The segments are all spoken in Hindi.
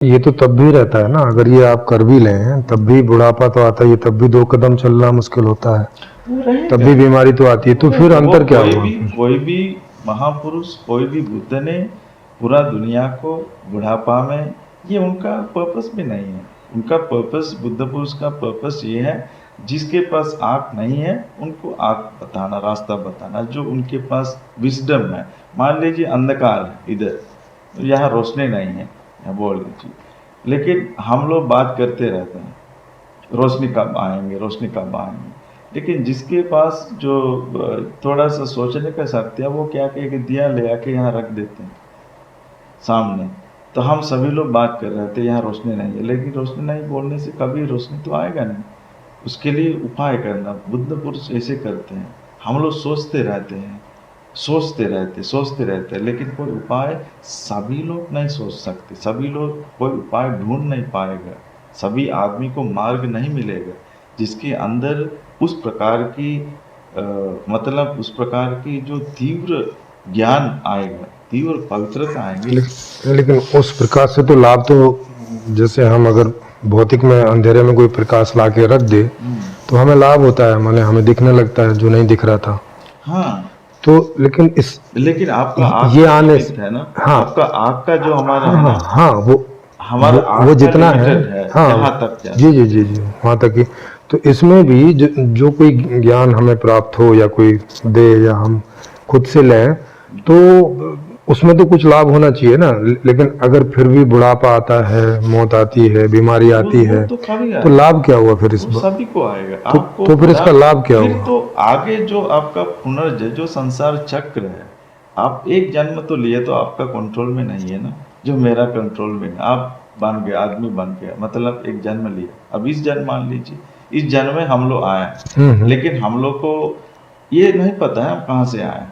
ये तो तब भी रहता है ना, अगर ये आप कर भी लें तब भी बुढ़ापा तो आता ही है, तब भी 2 कदम चलना मुश्किल होता है, वो तब रहेगा, भी बीमारी तो आती है, वो तो फिर रहेगा। वो अंतर क्या हुआ? कोई भी महापुरुष, कोई भी बुद्ध ने पूरा दुनिया को बुढ़ापा में, ये उनका पर्पस भी नहीं है। उनका पर्पस, बुद्ध पुरुष का पर्पस ये है, जिसके पास आँख नहीं है उनको आँख बताना, रास्ता बताना, जो उनके पास विजडम है। मान लीजिए अंधकार है इधर, यहाँ रोशनी नहीं है, यहाँ बोल लीजिए, लेकिन हम लोग बात करते रहते हैं, रोशनी कब आएंगे, रोशनी कब आएंगे। लेकिन जिसके पास जो थोड़ा सा सोचने का शक्ति है, वो क्या कि दिया ले आके यहाँ रख देते हैं सामने। तो हम सभी लोग बात कर रहे थे यहाँ रोशनी नहीं है, लेकिन रोशनी नहीं बोलने से कभी रोशनी तो आएगा नहीं। उसके लिए उपाय करना, बुद्ध पुरुष ऐसे करते हैं। हम लोग सोचते रहते हैं, सोचते रहते हैं, लेकिन कोई उपाय सभी लोग नहीं सोच सकते, सभी लोग कोई उपाय ढूंढ नहीं पाएगा, सभी आदमी को मार्ग नहीं मिलेगा जिसके अंदर उस प्रकार की मतलब उस प्रकार की जो तीव्र ज्ञान आएगा, तीव्र पवित्रता आएंगी। लेकिन उस प्रकाश से तो लाभ तो, जैसे हम अगर भौतिक में अंधेरे में कोई प्रकाश ला के रख दे तो हमें लाभ होता है, माने हमें दिखने लगता है जो नहीं दिख रहा था। हाँ, तो लेकिन आपका आँख ये का आने लिमिट से, है ना, हाँ आपका आँख का जो हमारा हाँ है हाँ ना, हाँ, हमारा वो आँख का जितना है, लिमिटेड है, हाँ यहाँ तक जा जी जी सकते जी हैं। जी, वहाँ तक ही। तो इसमें भी जो कोई ज्ञान हमें प्राप्त हो या कोई दे या हम खुद से लें, तो उसमें तो कुछ लाभ होना चाहिए ना। लेकिन अगर फिर भी बुढ़ापा आता है, मौत आती है, बीमारी आती वो है, तो कभी तो आएगा, लाभ क्या हुआ फिर इस वो बार? सभी को आएगा। आपको तो फिर बुढ़ा, इसका लाभ क्या फिर हुआ? तो आगे जो आपका पुनर्जन्म, जो संसार चक्र है, आप एक जन्म तो लिए तो आपका कंट्रोल में नहीं है ना, जो मेरा कंट्रोल में है। आप बन गए, आदमी बन गया, मतलब एक जन्म लिया। अब इस जन्म मान लीजिए, इस जन्म में हम लोग आए, लेकिन हम लोग को ये नहीं पता है हम कहाँ से आए,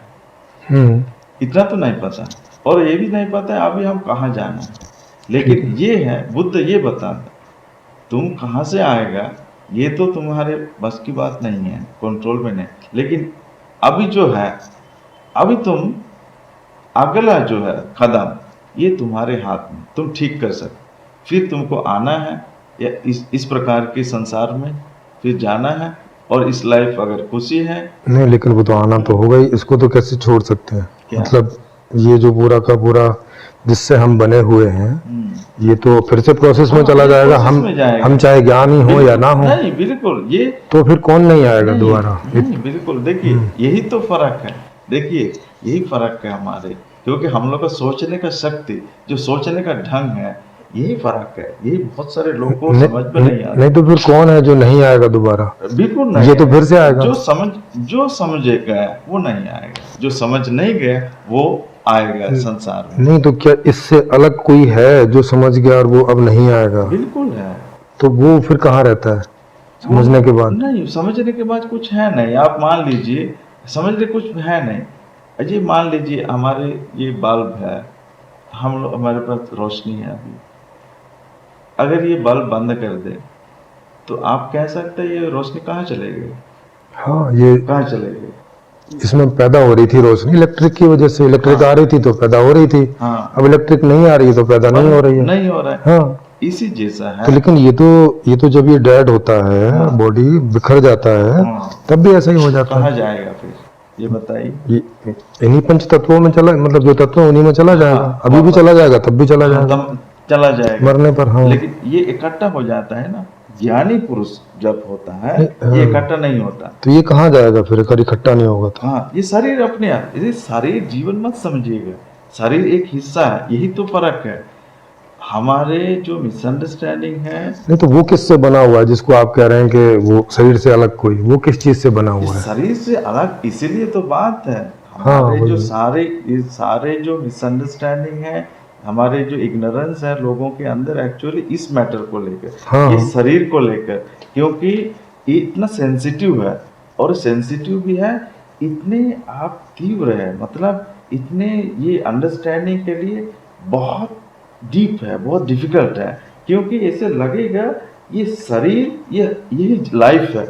हम्म। इतना तो नहीं पता, और ये भी नहीं पता है अभी हम कहाँ जाना है। ठीक लेकिन है। ये है, बुद्ध ये बताता, तुम कहाँ से आएगा ये तो तुम्हारे बस की बात नहीं है, कंट्रोल में नहीं। लेकिन अभी जो है, अभी तुम अगला जो है कदम, ये तुम्हारे हाथ में, तुम ठीक कर सकते। फिर तुमको आना है या इस प्रकार के संसार में फिर जाना है, और इस लाइफ अगर खुशी है। नहीं, लेकिन वो तो आना तो होगा ही, इसको तो कैसे छोड़ सकते हैं? क्या? मतलब ये जो पूरा का पूरा जिससे हम बने हुए हैं, ये तो फिर से प्रोसेस में हाँ, चला ये जाएगा। प्रोसेस में जाएगा। हम चाहे ज्ञानी हो या ना हो, नहीं, बिल्कुल ये, तो फिर कौन नहीं आएगा नहीं दोबारा? नहीं, बिल्कुल देखिए, यही तो फर्क है। देखिए, यही फर्क है हमारे, क्योंकि हम लोग का सोचने का शक्ति, जो सोचने का ढंग है, यही फर्क है। यही बहुत सारे लोगों को समझ में नहीं आता। नहीं तो फिर कौन है जो नहीं आएगा दोबारा? बिल्कुल नहीं, ये तो फिर से आएगा। जो समझ गया वो नहीं आएगा, जो समझ नहीं गया वो आएगा संसार में। नहीं तो क्या इससे अलग कोई है जो समझ गया और वो अब नहीं आएगा? बिल्कुल है। तो वो फिर कहाँ रहता है समझने के बाद? नहीं, समझने के बाद कुछ है नहीं। आप मान लीजिए, समझने कुछ है नहीं। अजय मान लीजिए हमारे ये बल्ब है, हम लोग, हमारे पास रोशनी है अभी, अगर ये बल्ब बंद कर दे तो आप कह सकते हैं ये रोशनी कहाँ चले गई? हाँ, ये कहाँ चले गई? इसमें पैदा हो रही थी रोशनी इलेक्ट्रिक की वजह से, इलेक्ट्रिक हाँ, आ रही थी तो पैदा हो रही थी। हाँ, अब इलेक्ट्रिक नहीं आ रही है तो पैदा नहीं हो रही है। नहीं हो रहा है। हाँ, इसी जैसा तो है। लेकिन ये तो जब ये डेड होता है, हाँ, बॉडी बिखर जाता है, हाँ, तब भी ऐसा ही हो जाता कहाँ है। जाएगा फिर, ये बताइए। ये इन्हीं पंच तत्वों में चला, मतलब जो तत्व उन्हीं में चला जाएगा। हाँ, अभी भी चला जाएगा, तब भी चला जाएगा, तब चला जाएगा मरने पर। हाँ, लेकिन ये इकट्ठा हो जाता है ना। ज्ञानी पुरुष जब होता है, हाँ। ये इकट्ठा नहीं होता। तो ये कहाँ जाएगा फिर अगर इकट्ठा नहीं होगा तो? हाँ, ये शरीर अपने आप, ये शरीर जीवन मत समझिएगा, शरीर एक हिस्सा है, यही तो फर्क है। हमारे जो मिसअंडरस्टैंडिंग है, नहीं तो वो किससे बना हुआ है जिसको आप कह रहे हैं कि वो शरीर से अलग कोई, वो किस चीज से बना हुआ है? शरीर से अलग, इसीलिए तो बात है। हाँ, हमारे जो वही। ये सारे जो मिसअंडरस्टैंडिंग है, हमारे जो इग्नोरेंस है लोगों के अंदर, एक्चुअली इस मैटर को लेकर, हाँ, ये शरीर को लेकर, क्योंकि ये इतना सेंसिटिव है, और सेंसिटिव भी है, इतने आप तीव्र है, मतलब इतने ये अंडरस्टैंडिंग के लिए बहुत डीप है, बहुत डिफिकल्ट है। क्योंकि ऐसे लगेगा ये शरीर, ये यही लाइफ है,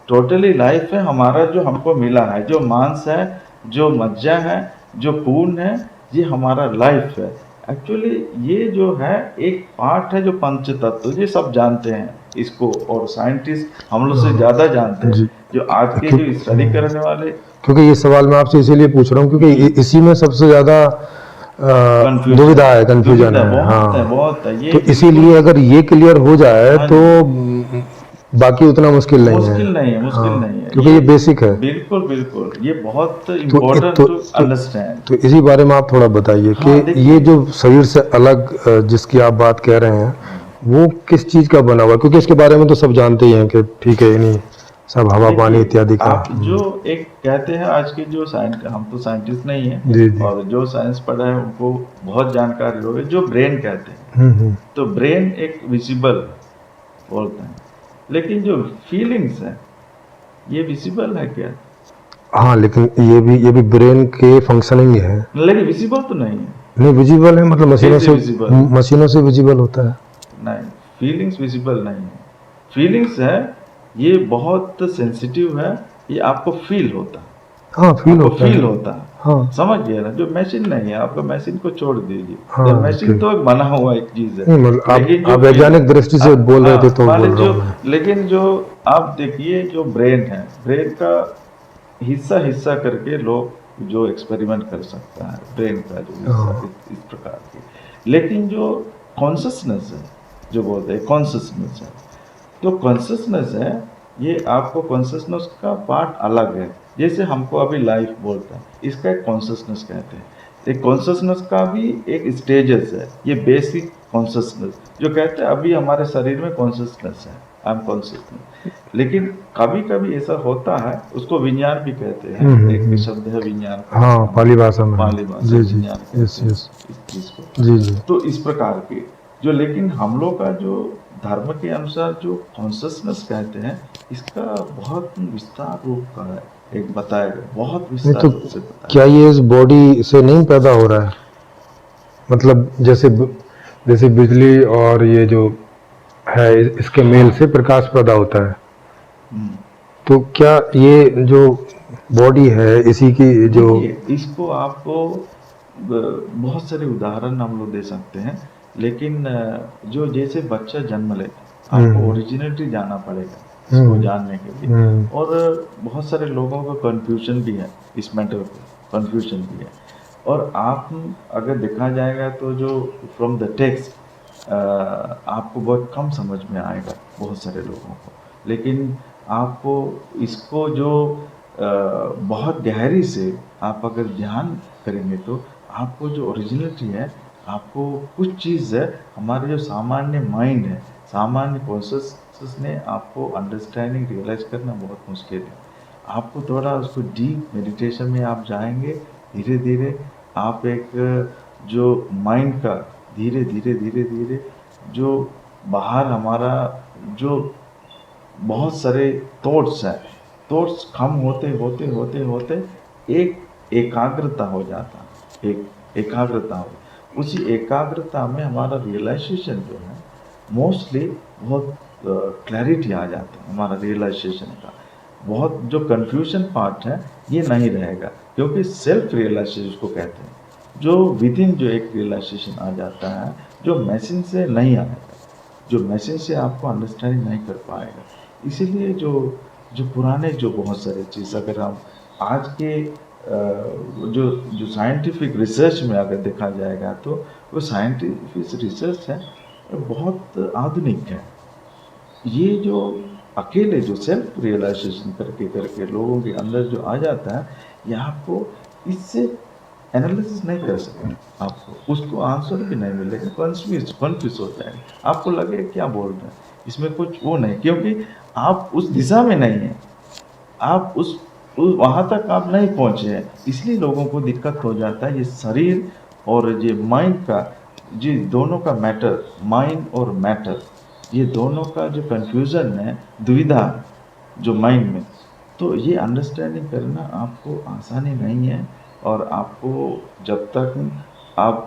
टोटली लाइफ है हमारा, जो हमको मिला है, जो मांस है, जो मज्जा है, जो खून है, ये हमारा लाइफ है। एक्चुअली ये जो है एक पार्ट है जो पंच तत्व, ये सब जानते हैं इसको, और साइंटिस्ट हम लोग से ज़्यादा जानते हैं, जी। जो आज के जो स्टडी करने वाले क्योंकि ये सवाल मैं आपसे इसीलिए पूछ रहा हूँ क्योंकि इसी में सबसे ज्यादा दुविधा है, कंफ्यूजन है। बहुत है, हाँ, बहुत है ये तो बिल्कुल। इसीलिए अगर ये क्लियर हो जाए हाँ तो जी। बाकी उतना मुश्किल नहीं है। मुश्किल नहीं है, मुश्किल हाँ, नहीं है क्योंकि ये बेसिक है। बिल्कुल बिल्कुल, ये बहुत तो इम्पोर्टेंट टू अंडरस्टैंड। तो इसी बारे में आप थोड़ा बताइए हाँ, कि देखिए। ये जो शरीर से अलग जिसकी आप बात कह रहे हैं वो किस चीज का बना हुआ है? क्योंकि इसके बारे में तो सब जानते ही हैं कि ठीक है, नहीं सब हवा पानी देखिए, इत्यादि का। आप जो एक कहते हैं आज के जो साइंस, हम तो साइंटिस्ट नहीं है, जी जी। और जो साइंस पढ़ा है उनको बहुत जानकारी होगी, जो ब्रेन कहते हैं। तो ब्रेन एक विजिबल बोलते हैं, लेकिन जो फीलिंग्स है ये विजिबल है क्या? हाँ, लेकिन ये भी ब्रेन के फंक्शनिंग है। लेकिन विजिबल तो नहीं है। नहीं, विजिबल है मतलब कैसे visible? मशीनों से विजिबल होता है। नहीं, फीलिंग्स विजिबल नहीं है। फीलिंग्स है, ये बहुत सेंसिटिव है, ये आपको फील होता है। हाँ, फील आपको होता है। फील होता है। हाँ समझ गए ना? जो मशीन नहीं है, आपका मशीन को छोड़ दीजिए। हाँ, तो मशीन ठीक। तो एक बना हुआ एक चीज है, नहीं, मतलब लेकिन जो आप वैज्ञानिक दृष्टि से बोल रहे थे तो मान बोल लीजिए रहा हूँ मैं। लेकिन जो आप देखिए जो ब्रेन है, ब्रेन का हिस्सा हिस्सा करके लोग जो एक्सपेरिमेंट कर सकता है, ब्रेन का जो हिस्सा इस प्रकार की। लेकिन जो कॉन्शसनेस है, जो बोलते हैं कॉन्शसनेस है, तो कॉन्शसनेस है, ये आपको कॉन्शसनेस का पार्ट अलग है। जैसे हमको अभी लाइफ बोलता है, इसका एक कॉन्शसनेस कहते हैं। एक कॉन्शसनेस का भी एक स्टेजेस है, ये बेसिक कॉन्शसनेस जो कहते हैं अभी हमारे शरीर में कॉन्शसनेस है, आई एम कॉन्शसनेस। लेकिन कभी कभी ऐसा होता है, उसको विज्ञान भी कहते हैं, एक शब्द है विज्ञान। हाँ, पाली भाषा में। पाली भाषा जी जी। विज्ञान कहते यस हैं यस। इस चीज को। जी जी। तो इस प्रकार के जो, लेकिन हम लोग का जो धर्म के अनुसार जो कॉन्शसनेस कहते हैं, इसका बहुत विस्तार रूप का है, एक बताया गया, बहुत नहीं विस्तार तो रूप से बताया। क्या ये इस बॉडी से नहीं पैदा हो रहा है? मतलब जैसे बिजली और ये जो है इसके मेल से प्रकाश पैदा होता है, हम्म। तो क्या ये जो बॉडी है इसी की जो देखिए, इसको आपको बहुत सारे उदाहरण हम लोग दे सकते हैं, लेकिन जो जैसे बच्चा जन्म लेता है, आपको ओरिजिनलिटी जाना पड़ेगा इसको जानने के लिए। और बहुत सारे लोगों का कंफ्यूजन भी है इस मैटर पे, कंफ्यूजन भी है। और आप अगर देखा जाएगा तो जो फ्रॉम द टेक्स्ट आपको बहुत कम समझ में आएगा बहुत सारे लोगों को, लेकिन आपको इसको जो बहुत गहरी से आप अगर ध्यान करेंगे तो आपको जो ओरिजिनलिटी है, आपको कुछ चीज़ है, हमारे जो सामान्य माइंड है, सामान्य कॉन्शियसनेस ने आपको अंडरस्टैंडिंग रियलाइज करना बहुत मुश्किल है। आपको थोड़ा उसको डीप मेडिटेशन में आप जाएंगे, धीरे धीरे आप एक जो माइंड का धीरे धीरे धीरे धीरे जो बाहर हमारा जो बहुत सारे थॉट्स हैं, थॉट्स कम होते होते होते होते एक एकाग्रता हो जाता, एक एकाग्रता हो, उसी एकाग्रता में हमारा रियलाइजेशन जो है मोस्टली बहुत क्लैरिटी आ जाता है हमारा रियलाइजेशन का। बहुत जो कन्फ्यूजन पार्ट है ये नहीं रहेगा, क्योंकि सेल्फ रियलाइजेशन उसको कहते हैं, जो विद इन जो एक रियलाइजेशन आ जाता है, जो मशीन से नहीं आएगा, जो मशीन से आपको अंडरस्टैंडिंग नहीं कर पाएगा। इसीलिए जो जो पुराने जो बहुत सारे चीज़, अगर हम आज के जो जो साइंटिफिक रिसर्च में अगर देखा जाएगा तो वो साइंटिफिक रिसर्च है बहुत आधुनिक है। ये जो अकेले जो सेल्फ रियलाइजेशन करके करके लोगों के अंदर जो आ जाता है, ये आपको इससे एनालिसिस नहीं कर सकते, आपको उसको आंसर भी नहीं मिलेगा, कन्फ्यूज हो जाएगा, आपको लगेगा क्या बोल रहे हैं, इसमें कुछ वो नहीं, क्योंकि आप उस दिशा में नहीं हैं, आप उस वहाँ तक आप नहीं पहुँचे हैं। इसलिए लोगों को दिक्कत हो जाता है। ये शरीर और ये माइंड का, जी दोनों का मैटर, माइंड और मैटर, ये दोनों का जो कन्फ्यूज़न है, दुविधा जो माइंड में, तो ये अंडरस्टैंडिंग करना आपको आसानी नहीं है। और आपको जब तक आप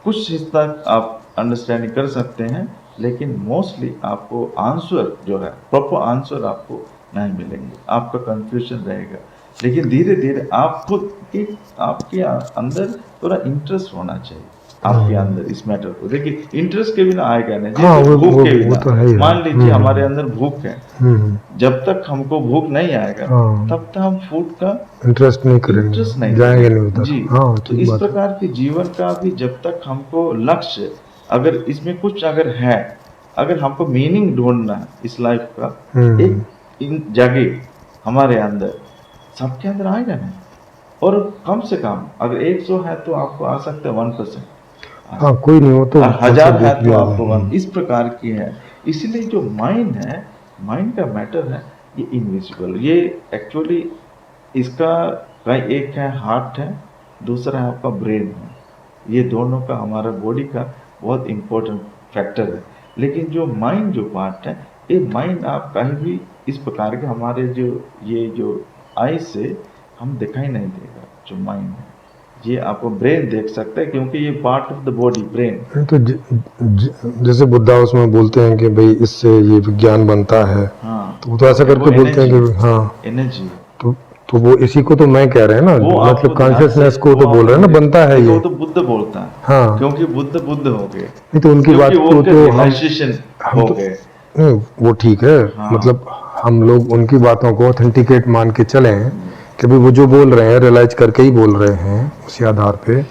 कुछ चीज़ तक आप अंडरस्टैंडिंग कर सकते हैं, लेकिन मोस्टली आपको आंसर जो है, प्रॉपर आंसर आपको नहीं मिलेंगे, आपका कंफ्यूजन रहेगा। लेकिन धीरे धीरे आप खुद की, आपके अंदर थोड़ा इंटरेस्ट होना चाहिए, आपके अंदर इस मैटर को। देखिए इंटरेस्ट के बिना आएगा नहीं, हाँ, जैसे भूख के वो तो है ही बिना। है। मान लीजिए हमारे अंदर भूख है, हम्म, जब तक हमको भूख नहीं आएगा हाँ, तब तक हम फूड का इंटरेस्ट नहीं इंटरेस्ट करेंगे, नहीं जाएंगे लेंगे। नहीं उधर। जी, हाँ, तो ठीक इस बात है। प्रकार के जीवन का भी जब तक हमको लक्ष्य, अगर इसमें कुछ अगर है, अगर हमको मीनिंग ढूंढना है इस लाइफ का, एक इन जगह हमारे अंदर, सबके अंदर आएगा नहीं। और कम से कम अगर 100 है तो आपको आ सकता है 1%, हाँ, कोई नहीं, वो तो और 1000 है देख तो लिया आपको होगा। 1। इस प्रकार की है। इसलिए जो माइंड है, माइंड का मैटर है, ये इनविजिबल, ये एक्चुअली इसका कहीं एक है हार्ट है, दूसरा है आपका ब्रेन है। ये दोनों का हमारा बॉडी का बहुत इम्पोर्टेंट फैक्टर है। लेकिन जो माइंड जो पार्ट है, ये माइंड आप कहीं भी इस प्रकार के हमारे जो ये जो आई से हम दिखाई नहीं देगा। जो माइंड है ये आपको ब्रेन देख सकता है, क्योंकि ये part of the body brain. तो जैसे बुद्धा उसमें बोलते हैं कि भाई इससे ये विज्ञान बनता है, हाँ, तो वो तो ऐसा करके बोलते हैं कि हाँ, एनर्जी, तो वो इसी को तो मैं कह रहे हैं ना, वो आपको मतलब कॉन्शियसनेस को तो बोल रहे हैं ना, बनता है देखो, ये। वो तो बुद्ध बोलता है, हाँ, क्योंकि बुद्ध हो गए, नहीं तो उनकी बात क्योंकि वो को तो हम रियलाइजेशन हो तो गए। नहीं, वो ठीक है। हाँ। मतलब हम लोग उनकी बातों को ऑथेंटिकेट मान के चले कि भाई वो जो बोल रहे हैं रियलाइज करके ही बोल रहे हैं, उसी आधार पे।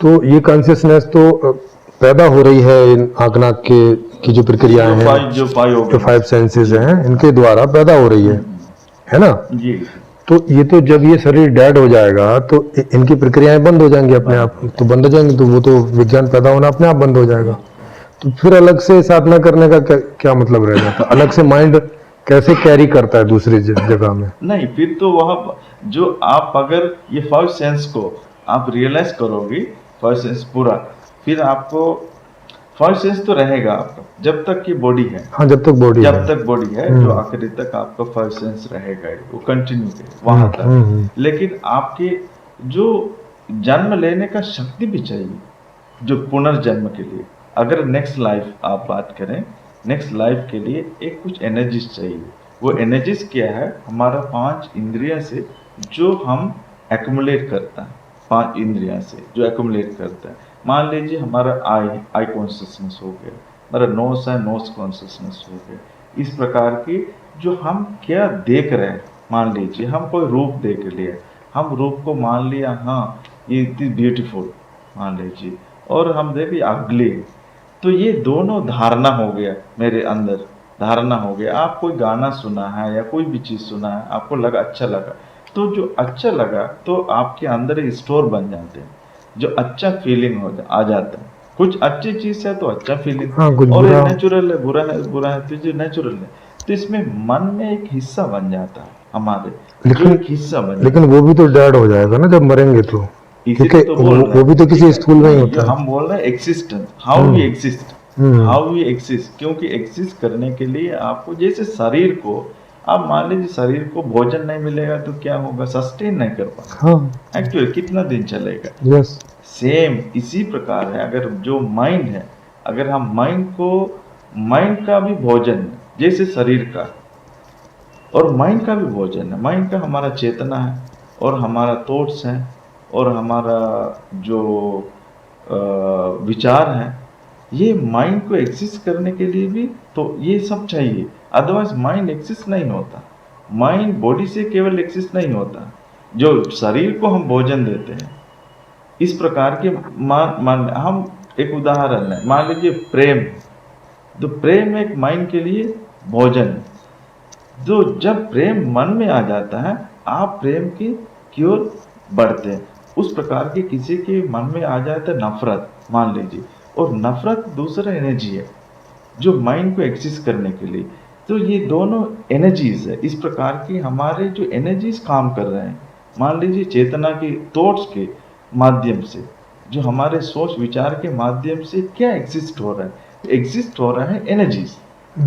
तो ये कॉन्शियसनेस तो पैदा हो रही है इन आंख नाक के की जो प्रक्रियाएं हैं, जो जो 5 सेंसेस हैं, इनके द्वारा पैदा हो रही है ना। जी। तो ये तो जब ये शरीर डेड हो जाएगा तो इनकी प्रक्रियाएं बंद हो जाएंगी अपने आप, तो बंद हो जाएंगी तो वो तो विज्ञान पैदा होना अपने आप बंद हो जाएगा। तो फिर अलग से साधना करने का क्या मतलब रह जाता? अलग से माइंड कैसे कैरी करता है दूसरी जगह में? नहीं, फिर तो वह जो आप अगर ये 5 सेंस को आप रियलाइज करोगे, 5 सेंस पूरा, फिर आपको 5 सेंस तो रहेगा आपका जब तक ये बॉडी है। हाँ, जब तक बॉडी है जो आखिरी तक आपका 5 सेंस रहेगा, वो कंटिन्यू है वहां तक। लेकिन आपके जो जन्म लेने का शक्ति भी चाहिए, जो पुनर्जन्म के लिए, अगर नेक्स्ट लाइफ आप बात करें, नेक्स्ट लाइफ के लिए एक कुछ एनर्जीज चाहिए। वो एनर्जीज क्या है? हमारा 5 इंद्रिया से जो हम एक्युमुलेट करता है, 5 इंद्रिया से जो एक्युमुलेट करता है। मान लीजिए हमारा आई कॉन्शियसनेस हो गया, हमारा नोस है, नोस कॉन्शियसनेस हो गया। इस प्रकार की जो हम क्या देख रहे हैं, मान लीजिए हम कोई रूप देख लिया, हम रूप को मान लिया हाँ ये इतनी ब्यूटीफुल मान लीजिए, और हम देख अगली, तो ये दोनों धारणा हो गया मेरे अंदर, धारणा हो गया। आप कोई गाना सुना है या कोई भी चीज़ सुना है, आपको लगा अच्छा लगा, तो जो अच्छा लगा तो आपके अंदर एक स्टोर बन जाते हैं, जो अच्छा फीलिंग आ जाता है। कुछ अच्छी चीज़ है तो अच्छा फीलिंग, हाँ, कुछ और बुरा नेचुरल है, बुरा है तो जो नेचुरल है, तो इसमें मन में एक हिस्सा बन जाता है हमारे, जो एक हिस्सा बन जाता है। लेकिन वो भी तो डेड हो जाएगा ना जब मरेंगे तो, क्योंकि तो बोल रहे वो भी तो किसी स्थूल में ही हैं, होता है। हम बोल रहे हैं existence, how we exist, how we exist. क्योंकि एग्जिस्ट करने के लिए आपको, जैसे शरीर को आप मान लीजिए, शरीर को भोजन नहीं मिलेगा तो क्या होगा? सस्टेन नहीं कर पाएगा। हाँ, एक्चुअली कितना दिन चलेगा? यस। सेम इसी प्रकार है, अगर जो माइंड है, अगर हम माइंड का भी भोजन है, जैसे शरीर का और माइंड का भी भोजन है। माइंड का हमारा चेतना है, और हमारा थॉट्स है, और हमारा जो विचार है, ये माइंड को एग्जिस्ट करने के लिए भी तो ये सब चाहिए, अदरवाइज माइंड एग्जिस्ट नहीं होता। माइंड बॉडी से केवल एग्जिस्ट नहीं होता, जो शरीर को हम भोजन देते हैं। इस प्रकार के हम एक उदाहरण है, मान लीजिए प्रेम, तो प्रेम एक माइंड के लिए भोजन है। तो जब प्रेम मन में आ जाता है, आप प्रेम की ओर बढ़ते हैं। उस प्रकार की किसी के मन में आ जाए तो नफरत मान लीजिए, और नफरत दूसरा एनर्जी है जो माइंड को एक्सिस्ट करने के लिए। तो ये दोनों एनर्जीज है। इस प्रकार की हमारे जो एनर्जीज काम कर रहे हैं, मान लीजिए चेतना के थॉट्स के माध्यम से, जो हमारे सोच विचार के माध्यम से क्या एग्जिस्ट हो रहा है, एग्जिस्ट हो रहा है एनर्जीज।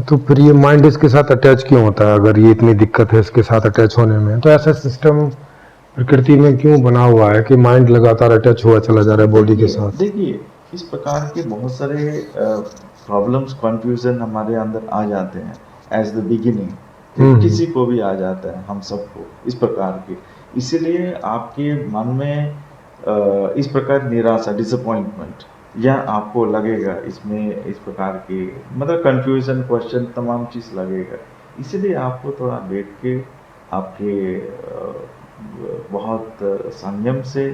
तो फिर ये माइंड इसके साथ अटैच क्यों होता है? अगर ये इतनी दिक्कत है इसके साथ अटैच होने में, तो ऐसा सिस्टम प्रकृति में क्यों बना हुआ है कि माइंड लगातार अटैच हुआ चला जा रहा है बॉडी के साथ? देखिए इस प्रकार के बहुत सारे प्रॉब्लम्स, कंफ्यूजन हमारे अंदर आ जाते हैं एज द बिगिनिंग, किसी को भी आ जाता है, हम सबको इस प्रकार के। इसीलिए आपके मन में इस प्रकार निराशा, डिसअपॉइंटमेंट या आपको लगेगा इसमें इस प्रकार की मतलब कंफ्यूजन क्वेश्चन तमाम चीज़ लगेगा। इसलिए आपको थोड़ा बैठ के आपके बहुत संयम से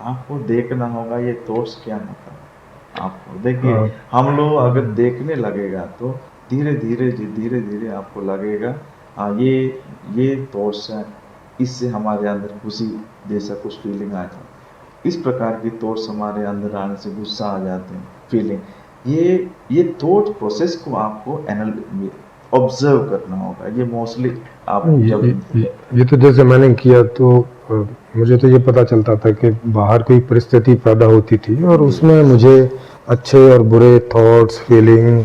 आपको देखना होगा ये थॉट्स क्या होता है। आपको देखिए हाँ। हम लोग अगर देखने लगेगा तो धीरे धीरे आपको लगेगा हाँ ये थॉट्स हैं, इससे हमारे अंदर खुशी जैसा कुछ फीलिंग आ जाए, इस प्रकार की थॉट्स हमारे अंदर आने से गुस्सा आ जाते हैं फीलिंग। ये थॉट प्रोसेस को आपको ऑब्जर्व करना होगा। ये मोस्टली आप जब ये तो जैसे मैंने किया तो मुझे तो ये पता चलता था कि बाहर कोई परिस्थिति पैदा होती थी और उसमें मुझे अच्छे और बुरे थॉट्स, फीलिंग,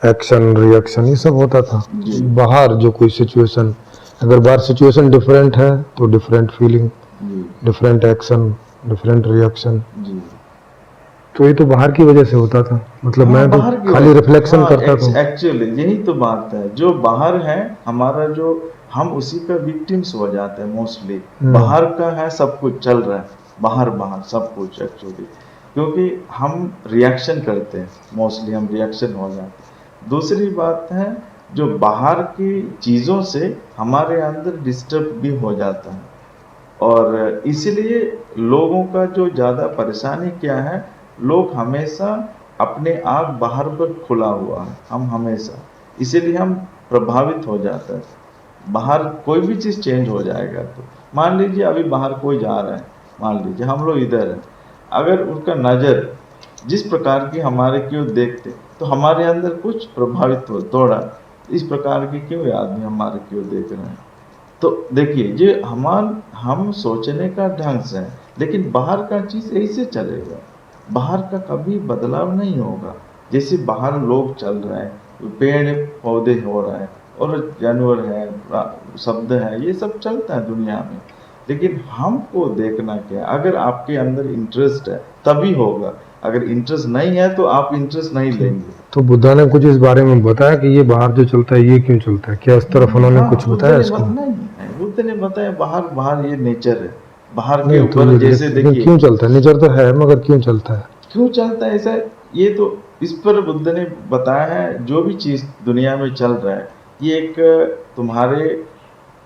एक्शन, रिएक्शन ये सब होता था। जी बाहर जो कोई सिचुएशन, अगर बाहर सिचुएशन डिफरेंट है तो डिफरेंट फीलिंग, जी डिफरेंट एक्शन, डिफरेंट रिएक्शन। जी तो ये तो बाहर की वजह से होता था, मतलब हाँ मैं तो बाहर की खाली वजह रिफ्लेक्शन हाँ करता था। एक्चुअली यही तो बात है, जो बाहर है हमारा जो हम उसी का विक्टिम्स हो जाते हैं मोस्टली। बाहर का है सब कुछ चल रहा है, बाहर बाहर सब कुछ एक्चुअली, क्योंकि हम रिएक्शन करते हैं, मोस्टली हम रिएक्शन हो जाते हैं। दूसरी बात है जो बाहर की चीज़ों से हमारे अंदर डिस्टर्ब भी हो जाता है, और इसलिए लोगों का जो ज़्यादा परेशानी क्या है, लोग हमेशा अपने आप बाहर पर खुला हुआ है, हम हमेशा इसीलिए हम प्रभावित हो जाते हैं। बाहर कोई भी चीज़ चेंज हो जाएगा तो मान लीजिए अभी बाहर कोई जा रहा है, मान लीजिए हम लोग इधर हैं, अगर उसका नज़र जिस प्रकार की हमारे की ओर देखते तो हमारे अंदर कुछ प्रभावित हो थोड़ा, इस प्रकार की क्यों ये आदमी हमारे की ओर देख रहे हैं। तो देखिए ये हम सोचने का ढंग से है, लेकिन बाहर का चीज़ ऐसे चलेगा, बाहर का कभी बदलाव नहीं होगा। जैसे बाहर लोग चल रहे हैं, पेड़ पौधे हो रहे हैं और जानवर है, शब्द है, ये सब चलता है दुनिया में, लेकिन हमको देखना क्या है। अगर आपके अंदर इंटरेस्ट है तभी होगा, अगर इंटरेस्ट नहीं है तो आप इंटरेस्ट नहीं लेंगे। तो बुद्धा ने कुछ इस बारे में बताया कि ये बाहर जो चलता है ये क्यों चलता है, क्या इस तरफ उन्होंने हाँ, कुछ बताया इसको? बुद्ध ने बताया बाहर बाहर ये नेचर है, बाहर के नहीं तो ऊपर जैसे लेकिन देखिए क्यों चलता है, नेचर तो है मगर क्यों चलता है? क्यों चलता है ऐसा, ये तो इस पर बुद्ध ने बताया है। जो भी चीज़ दुनिया में चल रहा है ये एक तुम्हारे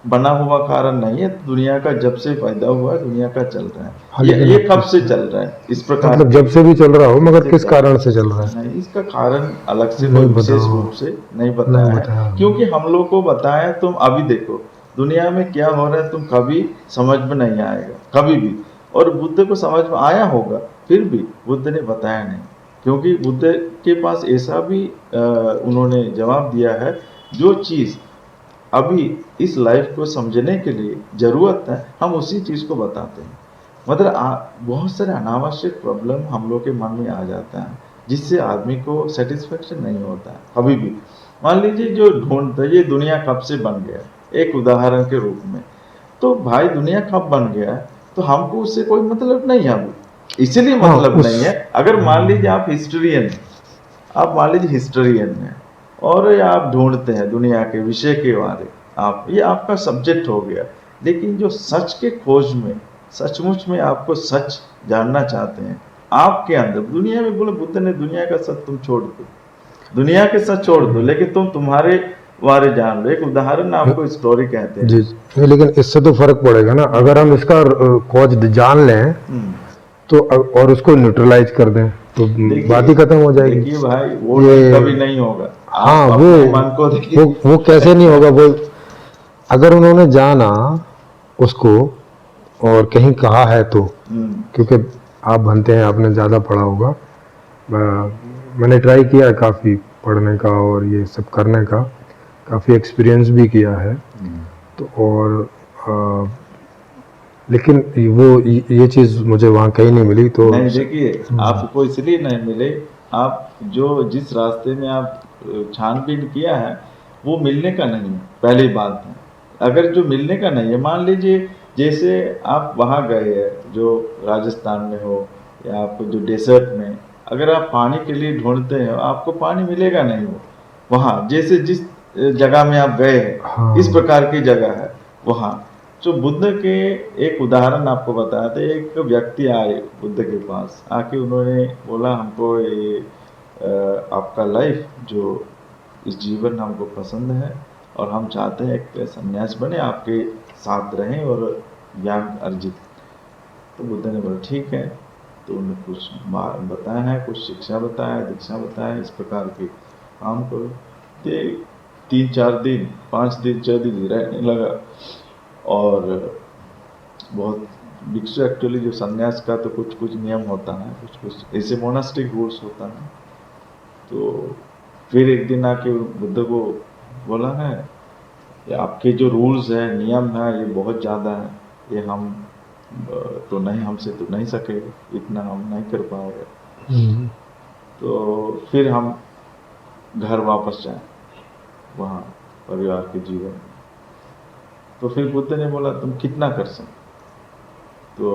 बना हुआ कारण नहीं है, दुनिया का जब से पैदा हुआ है दुनिया का चल रहा है। हाँ, ये लेकिन ये कब से चल रहा है इस प्रकार मतलब जब से भी चल रहा हो मगर किस कारण से चल रहा है? नहीं, इसका कारण अलग से नहीं कोई विशेष बताया। रूप से नहीं बताया नहीं है, बताया। क्योंकि हम लोग को बताया। तुम अभी देखो दुनिया में क्या हो रहा है, तुम कभी समझ में नहीं आएगा कभी भी, और बुद्ध को समझ में आया होगा फिर भी बुद्ध ने बताया नहीं, क्योंकि बुद्ध के पास ऐसा भी उन्होंने जवाब दिया है, जो चीज़ अभी इस लाइफ को समझने के लिए ज़रूरत है हम उसी चीज़ को बताते हैं। मतलब बहुत सारे अनावश्यक प्रॉब्लम हम लोग के मन में आ जाता है, जिससे आदमी को सेटिस्फेक्शन नहीं होता है कभी भी। मान लीजिए जो ढूंढते ये दुनिया कब से बन गया, एक उदाहरण के रूप में, तो भाई दुनिया कब बन गया है तो हमको उससे कोई मतलब नहीं है अभी, इसीलिए मतलब नहीं है। अगर मान लीजिए आप हिस्ट्रियन, आप मान लीजिए हिस्टोरियन हैं और ये आप ढूंढते हैं दुनिया के विषय के बारे, आप ये आपका सब्जेक्ट हो गया, लेकिन जो सच के खोज में सचमुच में आपको सच जानना चाहते हैं आपके अंदर दुनिया में, बोले बुद्ध ने दुनिया का सच तुम छोड़ दो, दुनिया के सच छोड़ दो, लेकिन तुम तुम्हारे बारे जान लो। एक उदाहरण आपको स्टोरी कहते हैं जी नहीं, लेकिन इससे तो फर्क पड़ेगा ना, अगर हम इसका खोज जान लें तो और उसको न्यूट्रलाइज कर दें तो बात ही खत्म हो जाएगी। देखिए भाई वो कभी नहीं होगा। हाँ आप वो अपने मन को देखिए वो कैसे नहीं होगा, वो अगर उन्होंने जाना उसको और कहीं कहा है तो, क्योंकि आप बनते हैं आपने ज़्यादा पढ़ा होगा, मैंने ट्राई किया है काफ़ी पढ़ने का और ये सब करने का, काफ़ी एक्सपीरियंस भी किया है। तो और लेकिन वो ये चीज़ मुझे वहाँ कहीं नहीं मिली। तो नहीं देखिए आपको इसलिए नहीं मिले, आप जो जिस रास्ते में आप छानबीन किया है वो मिलने का नहीं है, पहली बात है। अगर जो मिलने का नहीं है, मान लीजिए जैसे आप वहाँ गए हैं जो राजस्थान में हो या आप जो डेजर्ट में, अगर आप पानी के लिए ढूंढते हैं आपको पानी मिलेगा नहीं, वो वहाँ जैसे जिस जगह में आप गए हैं हाँ। इस प्रकार की जगह है वहाँ, तो बुद्ध के एक उदाहरण आपको बताया था। एक व्यक्ति आए बुद्ध के पास, आके उन्होंने बोला हमको ये आपका लाइफ जो इस जीवन हमको पसंद है और हम चाहते हैं एक सन्यास बने, आपके साथ रहें और ज्ञान अर्जित। तो बुद्ध ने बोला ठीक है। तो उन्होंने कुछ बताया है, कुछ शिक्षा बताया, दीक्षा बताया, इस प्रकार के काम करो। तो 3-4 दिन 5 दिन 6 दिन रहने लगा। और बहुत भिक्षु एक्चुअली जो सन्यास का तो कुछ कुछ नियम होता है, कुछ कुछ ऐसे मोनास्टिक रूल्स होता है। तो फिर एक दिन आके बुद्ध को बोला है ये आपके जो रूल्स है, नियम है, ये बहुत ज़्यादा है, ये हम तो नहीं, हमसे तो नहीं सकेगा, इतना हम नहीं कर पाएंगे। तो फिर हम घर वापस जाए वहाँ परिवार के जीवन में। तो फिर बुद्ध ने बोला तुम कितना कर सकते? तो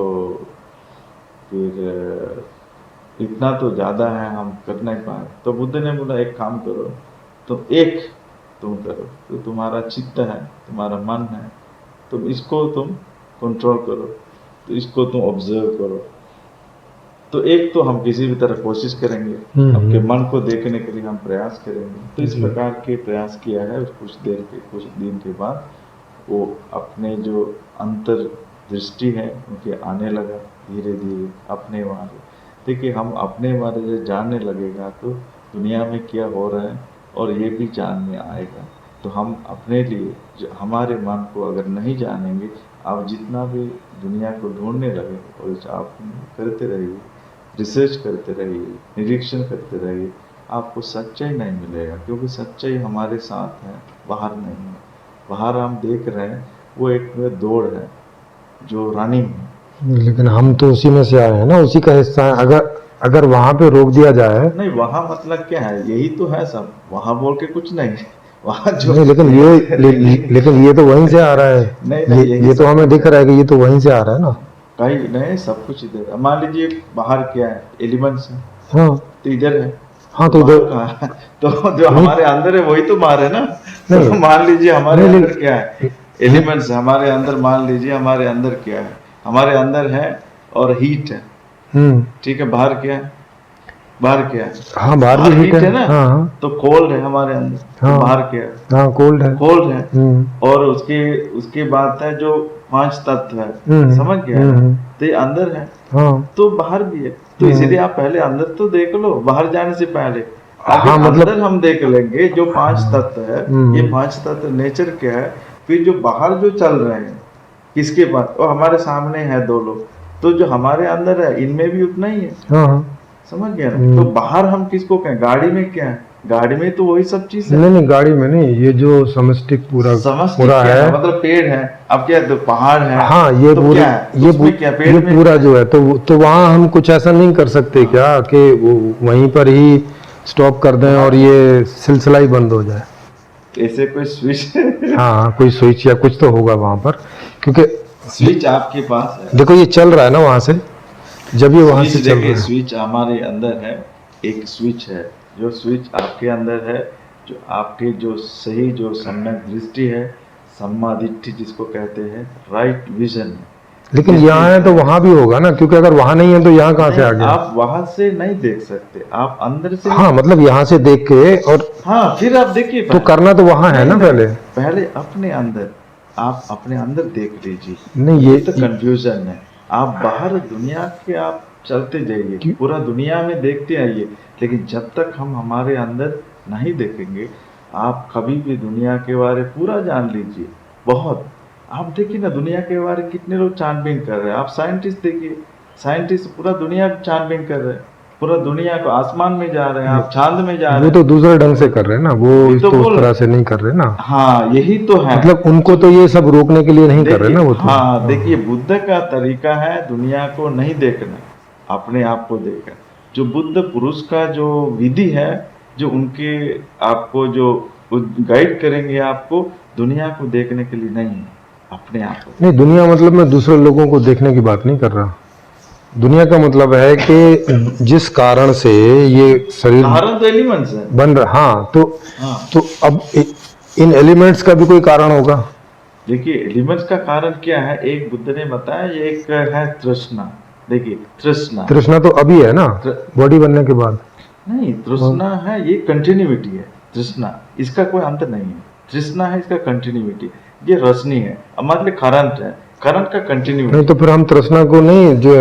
फिर इतना तो ज़्यादा है, हम कर नहीं पाए। तो बुद्ध ने बोला एक काम करो, तुम करो, तो तुम्हारा चित्त है, तुम्हारा मन है, तुम इसको तुम कंट्रोल करो, तो इसको तुम ऑब्जर्व करो। तो एक तो हम किसी भी तरह कोशिश करेंगे, आपके मन को देखने के लिए हम प्रयास करेंगे। तो इस प्रकार के प्रयास किया है। कुछ दिन के बाद वो अपने जो अंतर दृष्टि है उनके आने लगा धीरे धीरे अपने बारे। देखिए हम अपने बारे में जानने लगेगा तो दुनिया में क्या हो रहा है और ये भी जानने आएगा। तो हम अपने लिए जो हमारे मन को अगर नहीं जानेंगे, आप जितना भी दुनिया को ढूंढने लगे और आप करते रहिए, रिसर्च करते रहिए, निरीक्षण करते रहिए, आपको सच्चाई नहीं मिलेगा। क्योंकि सच्चाई हमारे साथ है, बाहर नहीं है। बाहर हम देख रहे हैं वो एक दौड़ है जो रनिंग है, लेकिन हम तो उसी में से आए हैं ना, उसी का हिस्सा है। अगर वहां पे रोक दिया जाए, नहीं वहाँ मतलब क्या है, यही तो है सब, वहाँ बोल के कुछ नहीं वहाँ जो नहीं, लेकिन ये तो वहीं से आ रहा है। नहीं, ये तो हमें दिख रहा है कि ये तो वहीं से आ रहा है ना। कहीं नहीं, सब कुछ इधर। मान लीजिए बाहर क्या है, एलिमेंट्स है, हाँ तो इधर है। हाँ, तो इधर तो जो हमारे अंदर है वही तो मार है ना। तो मान लीजिए हमारे अंदर क्या है, एलिमेंट्स है हमारे अंदर। मान लीजिए हमारे अंदर क्या है, हमारे अंदर है और हीट है, ठीक है। बाहर क्या है, बाहर क्या है, हाँ बाहर भी हीट है ना। हाँ, तो कोल्ड है हमारे अंदर। हाँ, तो बाहर क्या है, हाँ कोल्ड है। और उसके बाद है जो 5 तत्व है, समझ गया। तो ये अंदर है, तो बाहर भी है। तो इसीलिए आप पहले अंदर तो देख लो, बाहर जाने से पहले। हाँ, मतलब अंदर हम देख लेंगे जो 5 तत्व है, ये 5 तत्व नेचर क्या है। फिर जो बाहर जो चल रहे हैं किसके पास, वो हमारे सामने है 2 लोग, तो जो हमारे अंदर है इनमें भी उतना ही है। समझ गया ना। तो बाहर हम किसको कहें, गाड़ी में क्या है, गाड़ी में तो वही सब चीज है। नहीं, गाड़ी में नहीं, ये जो समष्टिक पूरा है, मतलब पेड़ है। अब क्या है, तो पहाड़ है। हाँ, ये तो पूरा, ये पूरा जो है, तो वहाँ हम कुछ ऐसा नहीं कर सकते क्या कि वहीं पर ही स्टॉप कर दें और ये सिलसिला ही बंद हो जाए। ऐसे कोई स्विच हाँ, कोई स्विच या कुछ तो होगा वहाँ पर, क्योंकि स्विच आपके पास है। देखो ये चल रहा है ना वहाँ से, जब ये वहाँ से चल रहा है। स्विच हमारे अंदर है, एक स्विच है, जो स्विच आपके अंदर है, जो आपके जो सही जो सम्यक दृष्टि है, सम्मा दिट्ठि जिसको कहते हैं, राइट विजन। लेकिन यहाँ है तो वहाँ भी होगा ना, क्योंकि अगर वहाँ नहीं है तो यहाँ कहाँ से आ गया। आप वहाँ से नहीं देख सकते, आप अंदर से। हाँ, मतलब यहाँ से देख के, और हाँ फिर आप देखिए, तो करना तो वहाँ है ना। पहले अपने अंदर, आप अपने अंदर देख लीजिए। नहीं, ये तो कंफ्यूजन है। आप बाहर दुनिया के आप चलते जाइए, पूरा दुनिया में देखते आइए, लेकिन जब तक हम हमारे अंदर नहीं देखेंगे, आप कभी भी दुनिया के बारे पूरा जान लीजिए। बहुत आप देखिए ना, दुनिया के बारे कितने लोग छानबीन कर रहे हैं। आप साइंटिस्ट देखिए, साइंटिस्ट पूरा दुनिया छानबीन कर रहे हैं, पूरा दुनिया को, आसमान में जा रहे हैं, आप चांद में जा रहे हैं। वो तो दूसरे ढंग से कर रहे हैं ना, वो तो उस तरह से नहीं कर रहे ना। हाँ यही तो है, मतलब उनको तो ये सब रोकने के लिए नहीं कर रहे ना वो तो। हाँ देखिए, बुद्ध का तरीका है दुनिया को नहीं देखना, अपने आप को देखना। जो बुद्ध पुरुष का जो विधि है, जो उनके आपको जो गाइड करेंगे, आपको दुनिया को देखने के लिए नहीं, अपने आप को। नहीं, दुनिया मतलब मैं दूसरे लोगों को देखने की बात नहीं कर रहा। दुनिया का मतलब है कि जिस कारण से ये शरीर कारण तो एलिमेंट्स है बन रहा। हाँ, तो अब इन एलिमेंट्स का भी कोई कारण होगा। देखिए एलिमेंट्स का कारण क्या है, एक बुद्ध ने बताया, एक है तृष्णा। देखिए तृष्णा तृष्णा तो अभी है ना, बॉडी बनने के बाद। नहीं, तृष्णा है ये कंटिन्यूटी है। तृष्णा इसका कोई अंत नहीं है, तृष्णा है इसका कंटिन्यूटी। ये रोशनी है, हमारे लिए करंट है, करंट का कंटिन्यूटी। नहीं तो फिर हम तृष्णा को नहीं जो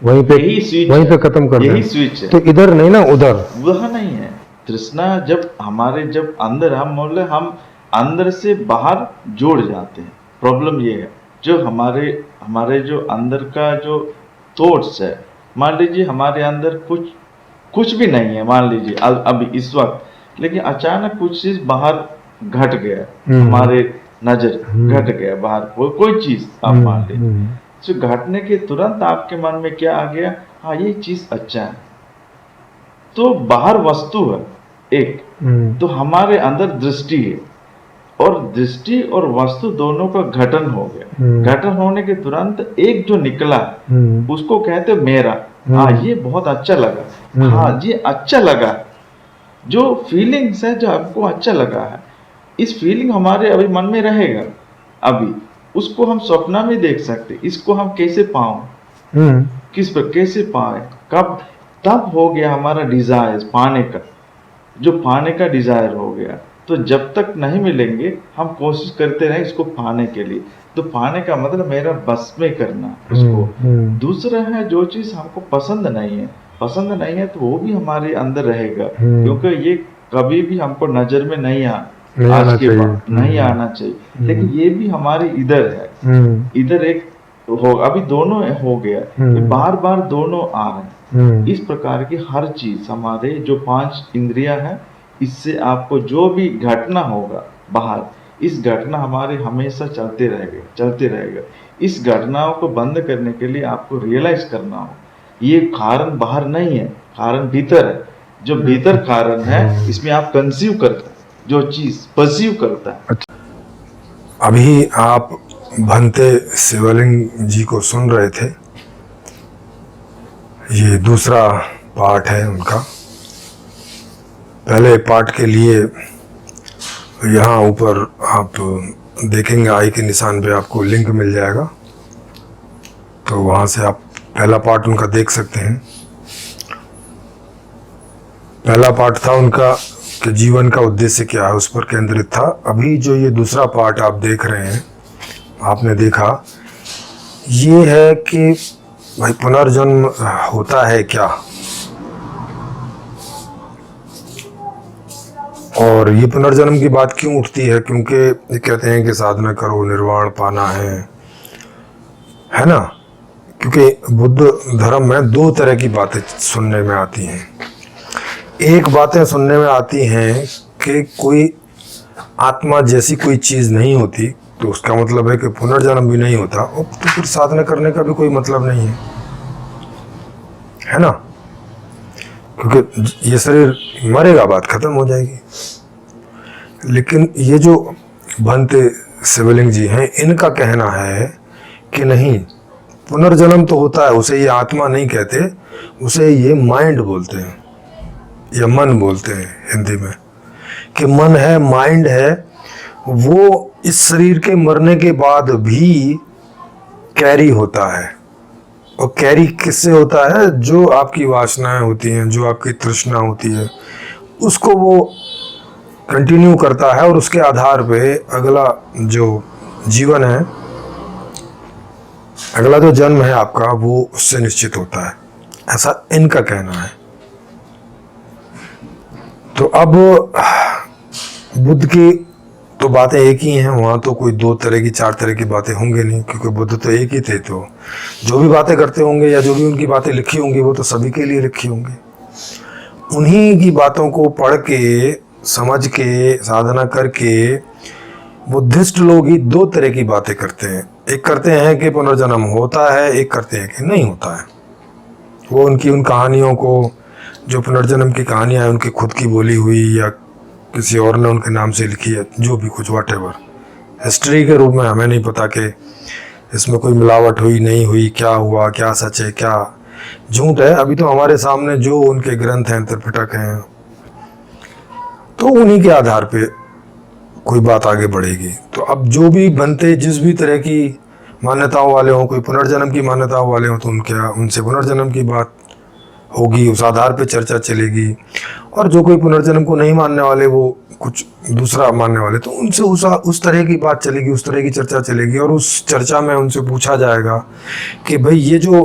वहीं पे यही स्विच वहीं पे है, खत्म कर यही दें। स्विच है। तो इधर नहीं ना, उधर वह नहीं है तृष्णा। जब हमारे जब अंदर हम बोले हम अंदर से बाहर जुड़ जाते हैं। प्रॉब्लम ये है जो हमारे हमारे जो अंदर का जो थॉट्स है, मान लीजिए हमारे अंदर कुछ भी नहीं है, मान लीजिए अभी इस वक्त, लेकिन अचानक कुछ चीज बाहर घट गया, हमारे नजर घट गया बाहर, कोई चीज आप मान लीजिए, तो घटने के तुरंत आपके मन में क्या आ गया, हाँ ये चीज अच्छा है, तो बाहर वस्तु है एक, तो हमारे अंदर दृष्टि है, और दृष्टि और वस्तु दोनों का घटन हो गया। घटन होने के तुरंत एक जो निकला उसको कहते मेरा, हाँ ये बहुत अच्छा लगा, हाँ ये अच्छा लगा। जो फीलिंग्स है जो आपको अच्छा लगा है, इस फीलिंग हमारे अभी मन में रहेगा, अभी उसको हम सपना में देख सकते, इसको हम कैसे पाओ, किस पर कैसे पाए, कब, तब हो गया हमारा डिजायर पाने का, जो पाने का डिजायर हो गया। तो जब तक नहीं मिलेंगे हम कोशिश करते रहे इसको पाने के लिए, तो पाने का मतलब मेरा बस में करना उसको। दूसरा है जो चीज हमको पसंद नहीं है तो वो भी हमारे अंदर रहेगा, क्योंकि ये कभी भी हमको नजर में नहीं आज के बाद नहीं आना चाहिए, लेकिन ये भी हमारे इधर है, इधर एक हो, अभी दोनों हो गया, बार बार दोनों आ रहे हैं। इस प्रकार की हर चीज हमारे जो 5 इंद्रियां हैं, इससे आपको जो भी घटना होगा बाहर, इस घटना हमारे हमेशा चलते रहेगा। इस घटनाओं को बंद करने के लिए आपको रियलाइज करना हो, ये कारण बाहर नहीं है, कारण भीतर है। जो भीतर कारण है इसमें आप कंसीव करते हैं, जो चीज परसीव करता है। अभी आप भंते शिवलिंग जी को सुन रहे थे, ये दूसरा पार्ट है उनका। पहले पार्ट के लिए यहाँ ऊपर आप देखेंगे आई के निशान पे आपको लिंक मिल जाएगा, तो वहाँ से आप पहला पार्ट उनका देख सकते हैं। पहला पार्ट था उनका कि जीवन का उद्देश्य क्या है, उस पर केंद्रित था। अभी जो ये दूसरा पार्ट आप देख रहे हैं, आपने देखा, ये है कि भाई पुनर्जन्म होता है क्या, और ये पुनर्जन्म की बात क्यों उठती है, क्योंकि ये कहते हैं कि साधना करो निर्वाण पाना है ना। क्योंकि बुद्ध धर्म में 2 तरह की बातें सुनने में आती हैं। एक बातें सुनने में आती हैं कि कोई आत्मा जैसी कोई चीज़ नहीं होती, तो उसका मतलब है कि पुनर्जन्म भी नहीं होता, और तो फिर साधना करने का भी कोई मतलब नहीं है ना, क्योंकि ये शरीर मरेगा, बात खत्म हो जाएगी। लेकिन ये जो भंते शिवलिंग जी हैं, इनका कहना है कि नहीं, पुनर्जन्म तो होता है, उसे ये आत्मा नहीं कहते, उसे ये माइंड बोलते हैं या मन बोलते हैं हिंदी में, कि मन है, माइंड है, वो इस शरीर के मरने के बाद भी कैरी होता है। और कैरी किससे होता है? जो आपकी वासनाएं होती हैं, जो आपकी तृष्णा होती है, उसको वो कंटिन्यू करता है, और उसके आधार पे अगला जो जीवन है, अगला जो जन्म है आपका, वो उससे निश्चित होता है, ऐसा इनका कहना है। तो अब बुद्ध की तो बातें एक ही हैं, वहाँ तो कोई 2 तरह की 4 तरह की बातें होंगे नहीं, क्योंकि बुद्ध तो एक ही थे। तो जो भी बातें करते होंगे या जो भी उनकी बातें लिखी होंगी, वो तो सभी के लिए लिखी होंगी। उन्हीं की बातों को पढ़ के, समझ के, साधना करके बुद्धिस्ट लोग ही 2 तरह की बातें करते हैं। एक करते हैं कि पुनर्जन्म होता है, एक करते हैं कि नहीं होता है। वो उनकी उन कहानियों को, जो पुनर्जन्म की कहानियाँ हैं, उनकी खुद की बोली हुई या किसी और ने उनके नाम से लिखी है, जो भी कुछ व्हाटएवर, हिस्ट्री के रूप में हमें नहीं पता कि इसमें कोई मिलावट हुई नहीं हुई, क्या हुआ, क्या सच है, क्या झूठ है। अभी तो हमारे सामने जो उनके ग्रंथ हैं, त्रिपिटक हैं, तो उन्हीं के आधार पे कोई बात आगे बढ़ेगी। तो अब जो भी बनते जिस भी तरह की मान्यताओं वाले हों, कोई पुनर्जन्म की मान्यताओं वाले हों, तो उनसे पुनर्जन्म की बात होगी, उस आधार पे चर्चा चलेगी। और जो कोई पुनर्जन्म को नहीं मानने वाले, वो कुछ दूसरा मानने वाले, तो उनसे उस तरह की बात चलेगी, उस तरह की चर्चा चलेगी। और उस चर्चा में उनसे पूछा जाएगा कि भाई ये जो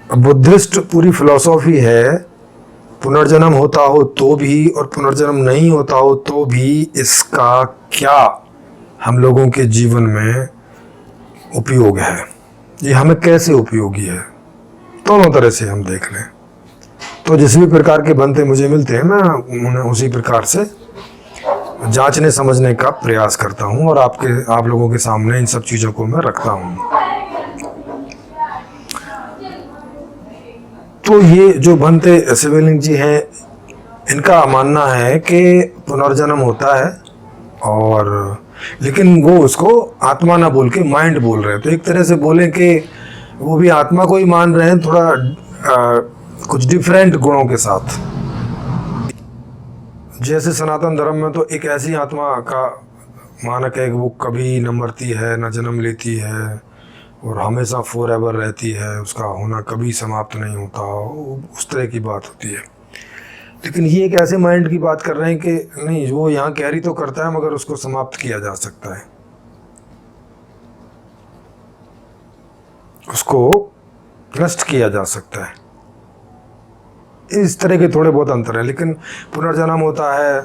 बुद्धिस्ट पूरी फिलॉसफी है, पुनर्जन्म होता हो तो भी और पुनर्जन्म नहीं होता हो तो भी इसका क्या हम लोगों के जीवन में उपयोग है, ये हमें कैसे उपयोगी है, दोनों तरह से हम देख लें। तो जिस भी प्रकार के बनते मुझे मिलते हैं, मैं उन्हें उसी प्रकार से जांचने समझने का प्रयास करता हूं और आप लोगों के सामने इन सब चीज़ों को मैं रखता हूं। तो ये जो बनते शिवलिंग जी हैं, इनका मानना है कि पुनर्जन्म होता है, और लेकिन वो उसको आत्मा ना बोल के माइंड बोल रहे हैं। तो एक तरह से बोले कि वो भी आत्मा को ही मान रहे हैं, थोड़ा कुछ डिफरेंट गुणों के साथ। जैसे सनातन धर्म में तो एक ऐसी आत्मा का मानक है कि वो कभी न मरती है, न जन्म लेती है, और हमेशा फॉर एवर रहती है, उसका होना कभी समाप्त नहीं होता, उस तरह की बात होती है। लेकिन ये एक ऐसे माइंड की बात कर रहे हैं कि नहीं, वो यहाँ कैरी तो करता है मगर उसको समाप्त किया जा सकता है, उसको नष्ट किया जा सकता है। इस तरह के थोड़े बहुत अंतर हैं। लेकिन पुनर्जन्म होता है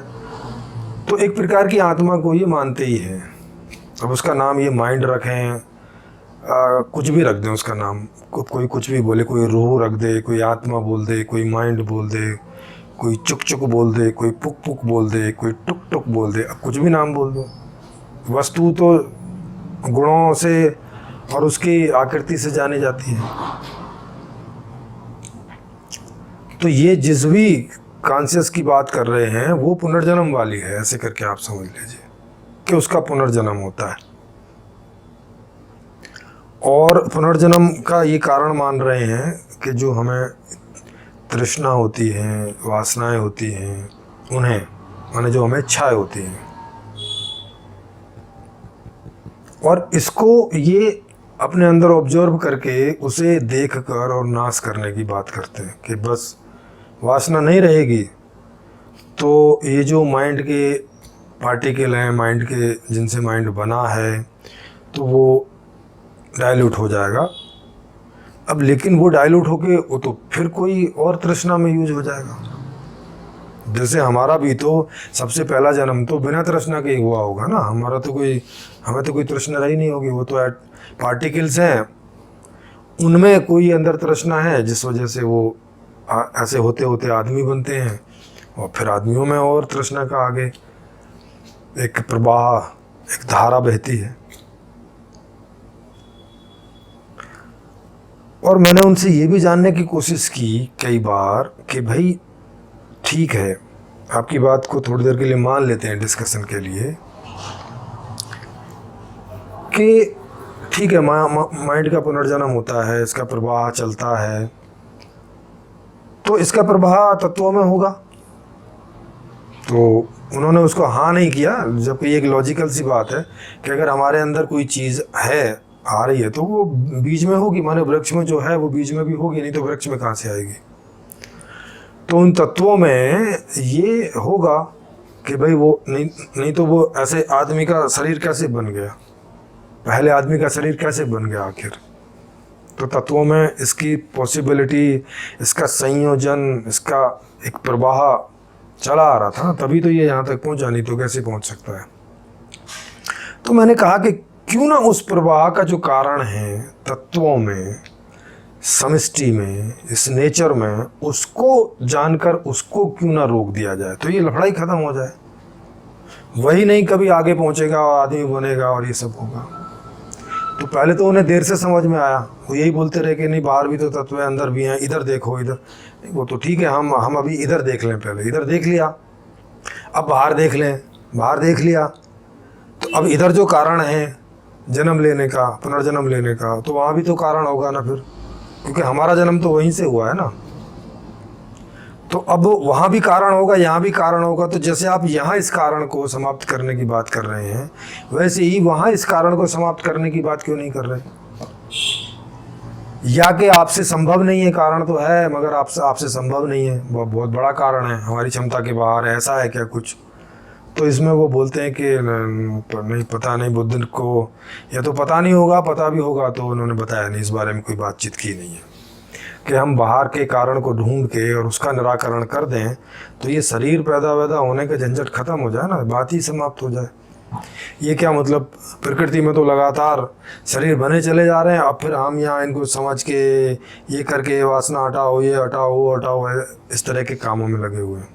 तो एक प्रकार की आत्मा को ये मानते ही है। अब उसका नाम ये माइंड रखें, कुछ भी रख दें उसका नाम, कोई कुछ भी बोले, कोई रूह रख दे, कोई आत्मा बोल दे, कोई माइंड बोल दे, कोई चुक चुक बोल दे, कोई पुक पुक बोल दे, कोई टुक टुक बोल दे, अब कुछ भी नाम बोल दो, वस्तु तो गुणों से और उसकी आकृति से जानी जाती है। तो ये जिस भी कॉन्शियस की बात कर रहे हैं वो पुनर्जन्म वाली है, ऐसे करके आप समझ लीजिए कि उसका पुनर्जन्म होता है। और पुनर्जन्म का ये कारण मान रहे हैं कि जो हमें तृष्णा होती है, वासनाएं होती हैं, उन्हें माने जो हमें इच्छाएं होती हैं, और इसको ये अपने अंदर ऑब्जर्व करके उसे देखकर और नाश करने की बात करते हैं कि बस वासना नहीं रहेगी तो ये जो माइंड के पार्टिकल हैं, माइंड के जिनसे माइंड बना है, तो वो डाइल्यूट हो जाएगा। अब लेकिन वो डाइल्यूट होके वो तो फिर कोई और तृष्णा में यूज हो जाएगा। जैसे हमारा भी तो सबसे पहला जन्म तो बिना तृष्णा के ही हुआ होगा ना, हमें तो कोई तृष्णा रही नहीं होगी। वो तो पार्टिकल्स हैं, उनमें कोई अंदर तृष्णा है जिस वजह से वो ऐसे होते होते आदमी बनते हैं, और फिर आदमियों में और तृष्णा का आगे एक प्रवाह, एक धारा बहती है। और मैंने उनसे ये भी जानने की कोशिश की कई बार कि भाई ठीक है, आपकी बात को थोड़ी देर के लिए मान लेते हैं डिस्कशन के लिए कि ठीक है, माइंड का पुनर्जन्म होता है, इसका प्रवाह चलता है, तो इसका प्रवाह तत्वों में होगा। तो उन्होंने उसको हाँ नहीं किया, जबकि एक लॉजिकल सी बात है कि अगर हमारे अंदर कोई चीज़ है, आ रही है, तो वो बीज में होगी, माने वृक्ष में जो है वो बीज में भी होगी, नहीं तो वृक्ष में कहाँ से आएगी। तो उन तत्वों में ये होगा कि भाई वो नहीं तो वो ऐसे आदमी का शरीर कैसे बन गया, पहले आदमी का शरीर कैसे बन गया आखिर। तो तत्वों में इसकी पॉसिबिलिटी, इसका संयोजन, इसका एक प्रवाह चला आ रहा था ना, तभी तो ये यहाँ तक पहुँचा, नहीं तो कैसे पहुँच सकता है। तो मैंने कहा कि क्यों ना उस प्रवाह का जो कारण है तत्वों में, समष्टि में, इस नेचर में, उसको जानकर उसको क्यों ना रोक दिया जाए, तो ये लफड़ा ही खत्म हो जाए। वही नहीं कभी आगे पहुंचेगा और आदमी बनेगा और ये सब होगा। तो पहले तो उन्हें देर से समझ में आया, वो यही बोलते रहे कि नहीं बाहर भी तो तत्व है, अंदर भी हैं, इधर देखो, इधर नहीं, वो तो ठीक है, हम अभी इधर देख लें, पहले इधर देख लिया, अब बाहर देख लें, बाहर देख लिया, तो अब इधर जो कारण है जन्म लेने का, पुनर्जन्म लेने का, तो वहाँ भी तो कारण होगा ना फिर, क्योंकि हमारा जन्म तो वहीं से हुआ है ना। तो अब वहाँ भी कारण होगा, यहाँ भी कारण होगा। तो जैसे आप यहाँ इस कारण को समाप्त करने की बात कर रहे हैं, वैसे ही वहाँ इस कारण को समाप्त करने की बात क्यों नहीं कर रहे? या कि आपसे संभव नहीं है? कारण तो है मगर आपसे संभव नहीं है, बहुत बड़ा कारण है, हमारी क्षमता के बाहर है, ऐसा है क्या कुछ? तो इसमें वो बोलते हैं कि नहीं, पता नहीं, बुद्ध को या तो पता नहीं होगा, पता भी होगा तो उन्होंने बताया नहीं, इस बारे में कोई बातचीत की नहीं है कि हम बाहर के कारण को ढूंढ के और उसका निराकरण कर दें तो ये शरीर पैदा वैदा होने का झंझट खत्म हो जाए ना, बात ही समाप्त हो जाए। ये क्या मतलब, प्रकृति में तो लगातार शरीर बने चले जा रहे हैं, अब फिर हम यहाँ इनको समझ के ये करके वासना हटाओ, ये हटाओ, वो हटाओ, इस तरह के कामों में लगे हुए हैं।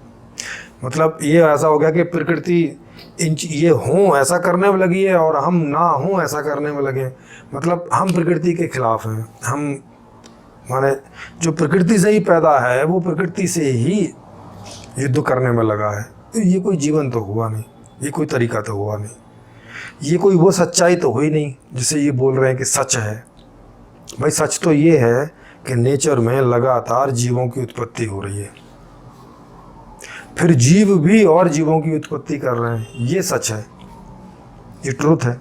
मतलब ये ऐसा हो गया कि प्रकृति ये हों ऐसा करने में लगी है और हम ना हों ऐसा करने में लगे। मतलब हम प्रकृति के खिलाफ हैं, हम माने जो प्रकृति से ही पैदा है वो प्रकृति से ही युद्ध करने में लगा है। तो ये कोई जीवन तो हुआ नहीं, ये कोई तरीका तो हुआ नहीं, ये कोई वो सच्चाई तो हुई नहीं जिसे ये बोल रहे हैं कि सच है। भाई सच तो ये है कि नेचर में लगातार जीवों की उत्पत्ति हो रही है, फिर जीव भी और जीवों की उत्पत्ति कर रहे हैं, ये सच है, ये ट्रूथ है।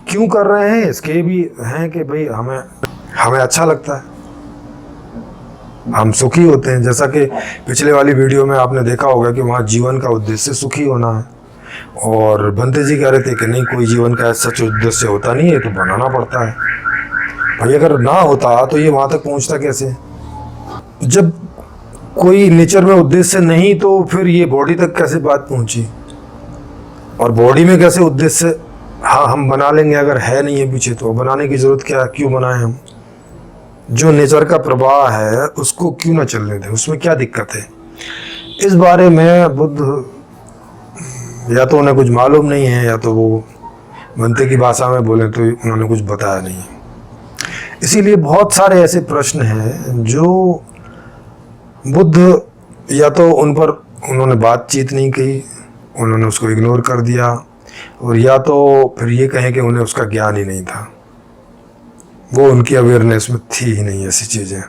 क्यों कर रहे हैं इसके भी हैं कि भाई हमें अच्छा लगता है, हम सुखी होते हैं। जैसा कि पिछले वाली वीडियो में आपने देखा होगा कि वहाँ जीवन का उद्देश्य सुखी होना है, और बंते जी कह रहे थे कि नहीं, कोई जीवन का सच उद्देश्य होता नहीं है, तो बनाना पड़ता है। भाई अगर ना होता तो ये वहाँ तक पहुँचता कैसे? जब कोई नेचर में उद्देश्य नहीं तो फिर ये बॉडी तक कैसे बात पहुँची, और बॉडी में कैसे उद्देश्य हाँ हम बना लेंगे अगर है नहीं है पीछे, तो बनाने की ज़रूरत क्या है, क्यों बनाएं हम? जो नेचर का प्रवाह है उसको क्यों ना चलने दें, उसमें क्या दिक्कत है? इस बारे में बुद्ध या तो उन्हें कुछ मालूम नहीं है, या तो वो बनते की भाषा में बोले तो उन्होंने कुछ बताया नहीं है। इसीलिए बहुत सारे ऐसे प्रश्न हैं जो बुद्ध या तो उन पर उन्होंने बातचीत नहीं की, उन्होंने उसको इग्नोर कर दिया, और या तो फिर ये कहें कि उन्हें उसका ज्ञान ही नहीं था, वो उनकी अवेयरनेस में थी ही नहीं ऐसी चीज़ें,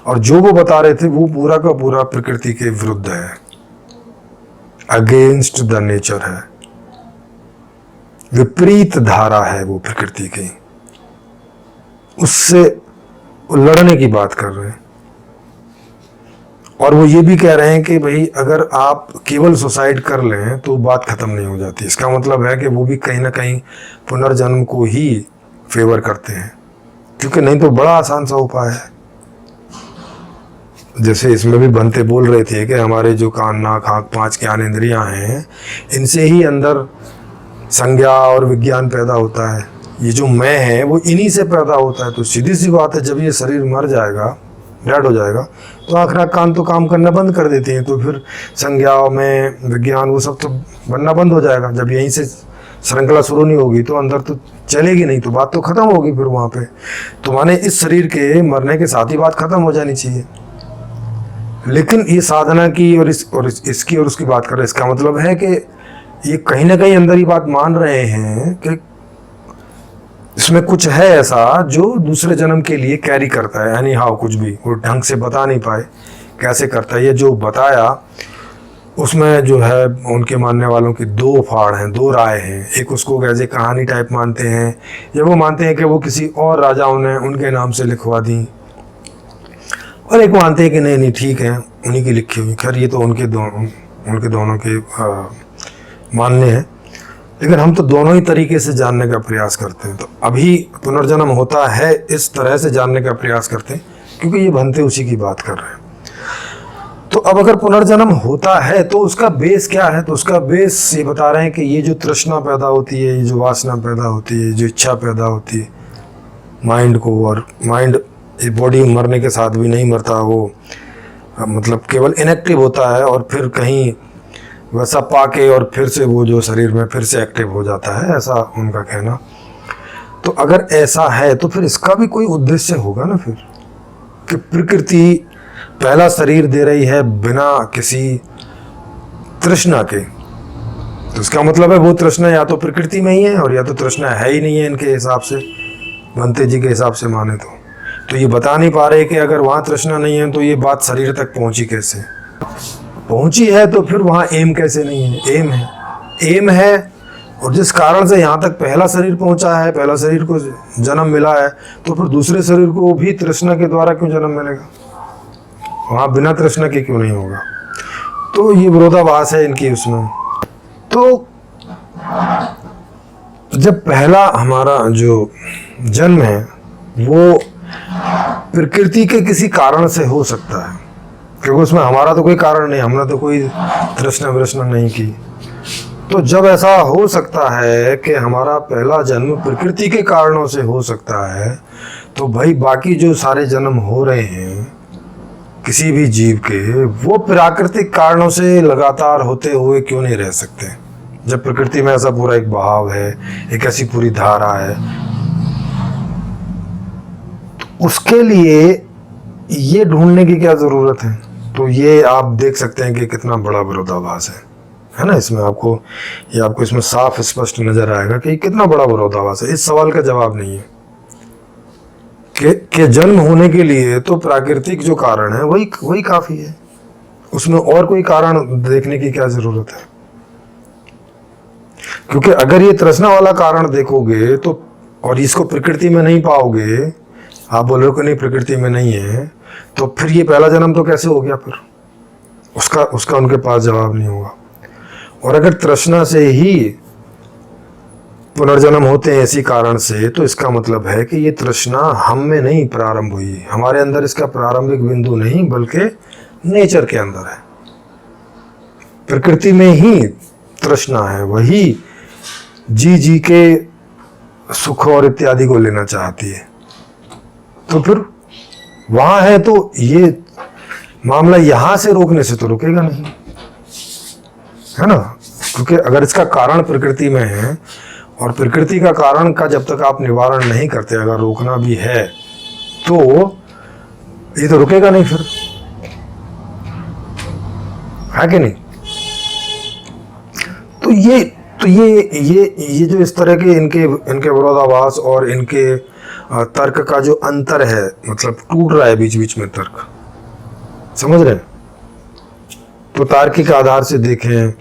और जो वो बता रहे थे वो पूरा का पूरा प्रकृति के विरुद्ध है, अगेंस्ट द नेचर है, विपरीत धारा है वो प्रकृति की, उससे लड़ने की बात कर रहे हैं। और वो ये भी कह रहे हैं कि भाई अगर आप केवल सुसाइड कर लें तो बात खत्म नहीं हो जाती। इसका मतलब है कि वो भी कहीं ना कहीं पुनर्जन्म को ही फेवर करते हैं, क्योंकि नहीं तो बड़ा आसान सा उपाय है। जैसे इसमें भी बनते बोल रहे थे कि हमारे जो कान, नाक, आँख, 5 ज्ञानेंद्रियां हैं, इनसे ही अंदर संज्ञा और विज्ञान पैदा होता है। ये जो मैं है वो इन्हीं से पैदा होता है। तो सीधी सी बात है, जब ये शरीर मर जाएगा, डेड हो जाएगा, तो आँख, नाक, कान तो काम करना बंद कर देते हैं, तो फिर संज्ञा में विज्ञान वो सब तो बनना बंद हो जाएगा। जब यहीं से श्रृंखला शुरू नहीं होगी तो अंदर तो चलेगी नहीं, तो बात तो खत्म होगी फिर वहाँ पे। तो माने इस शरीर के मरने के साथ ही बात खत्म हो जानी चाहिए। लेकिन ये साधना की और इसकी और उसकी बात कर रहे हैं, इसका मतलब है कि ये कहीं ना कहीं अंदर ही बात मान रहे हैं कि इसमें कुछ है ऐसा जो दूसरे जन्म के लिए कैरी करता है। यानी हाँ, कुछ भी वो ढंग से बता नहीं पाए कैसे करता है। ये जो बताया उसमें जो है उनके मानने वालों की 2 फाड़ हैं, 2 राय हैं। एक उसको ऐसे कहानी टाइप मानते हैं, या वो मानते हैं कि वो किसी और राजाओं ने उनके नाम से लिखवा दी, और एक मानते हैं कि नहीं ठीक है, उन्हीं की लिखी हुई। खैर ये तो उनके दोनों के मानने हैं, लेकिन हम तो दोनों ही तरीके से जानने का प्रयास करते हैं। तो अभी पुनर्जन्म होता है इस तरह से जानने का प्रयास करते हैं, क्योंकि ये बनते उसी की बात कर रहे हैं। तो अब अगर पुनर्जन्म होता है तो उसका बेस क्या है? तो उसका बेस ये बता रहे हैं कि ये जो तृष्णा पैदा होती है, ये जो वासना पैदा होती है, जो इच्छा पैदा होती है माइंड को, और माइंड ये बॉडी मरने के साथ भी नहीं मरता, वो मतलब केवल इनएक्टिव होता है, और फिर कहीं वैसा पाके और फिर से वो जो शरीर में फिर से एक्टिव हो जाता है, ऐसा उनका कहना। तो अगर ऐसा है तो फिर इसका भी कोई उद्देश्य होगा ना फिर, कि प्रकृति पहला शरीर दे रही है बिना किसी तृष्णा के। तो इसका मतलब है वो तृष्णा या तो प्रकृति में ही है, और या तो तृष्णा है ही नहीं है इनके हिसाब से, बनते जी के हिसाब से माने तो ये बता नहीं पा रहे कि अगर वहाँ तृष्णा नहीं है तो ये बात शरीर तक पहुँची कैसे। पहुंची है तो फिर वहाँ एम कैसे नहीं है? एम है। और जिस कारण से यहाँ तक पहला शरीर पहुंचा है, पहला शरीर को जन्म मिला है, तो फिर दूसरे शरीर को भी तृष्णा के द्वारा क्यों जन्म मिलेगा? वहाँ बिना तृष्णा के क्यों नहीं होगा? तो ये विरोधाभास है इनकी उसमें। तो जब पहला हमारा जो जन्म है वो प्रकृति के किसी कारण से हो सकता है, क्योंकि उसमें हमारा तो कोई कारण नहीं, हमने तो कोई तृष्णा वृष्णा नहीं की। तो जब ऐसा हो सकता है कि हमारा पहला जन्म प्रकृति के कारणों से हो सकता है, तो भाई बाकी जो सारे जन्म हो रहे हैं किसी भी जीव के, वो प्राकृतिक कारणों से लगातार होते हुए क्यों नहीं रह सकते? जब प्रकृति में ऐसा पूरा एक बहाव है, एक ऐसी पूरी धारा है, तो उसके लिए ये ढूंढने की क्या जरूरत है? तो ये आप देख सकते हैं कि कितना बड़ा विरोधाभास है ना इसमें। आपको इसमें साफ स्पष्ट नजर आएगा कि कितना बड़ा विरोधाभास है। इस सवाल का जवाब नहीं है कि जन्म होने के लिए तो प्राकृतिक जो कारण है वही काफी है, उसमें और कोई कारण देखने की क्या जरूरत है? क्योंकि अगर ये तृष्णा वाला कारण देखोगे तो, और इसको प्रकृति में नहीं पाओगे, आप बोल रहे हो कि नहीं प्रकृति में नहीं है, तो फिर ये पहला जन्म तो कैसे हो गया? फिर उसका उनके पास जवाब नहीं होगा। और अगर तृष्णा से ही पुनर्जन्म होते हैं इसी कारण से, तो इसका मतलब है कि ये तृष्णा हम में नहीं प्रारंभ हुई, हमारे अंदर इसका प्रारंभिक बिंदु नहीं बल्कि नेचर के अंदर है, प्रकृति में ही तृष्णा है, वही जी के सुख और इत्यादि को लेना चाहती है। तो फिर वहां है तो ये मामला यहां से रोकने से तो रुकेगा नहीं, है ना? क्योंकि अगर इसका कारण प्रकृति में है, और प्रकृति का कारण का जब तक आप निवारण नहीं करते, अगर रोकना भी है तो ये तो रुकेगा नहीं फिर, है कि नहीं? तो ये जो इस तरह के इनके विरोधाभास और इनके तर्क का जो अंतर है, मतलब टूट रहा है बीच बीच में तर्क, समझ रहे हैं? तो तार्किक आधार से देखें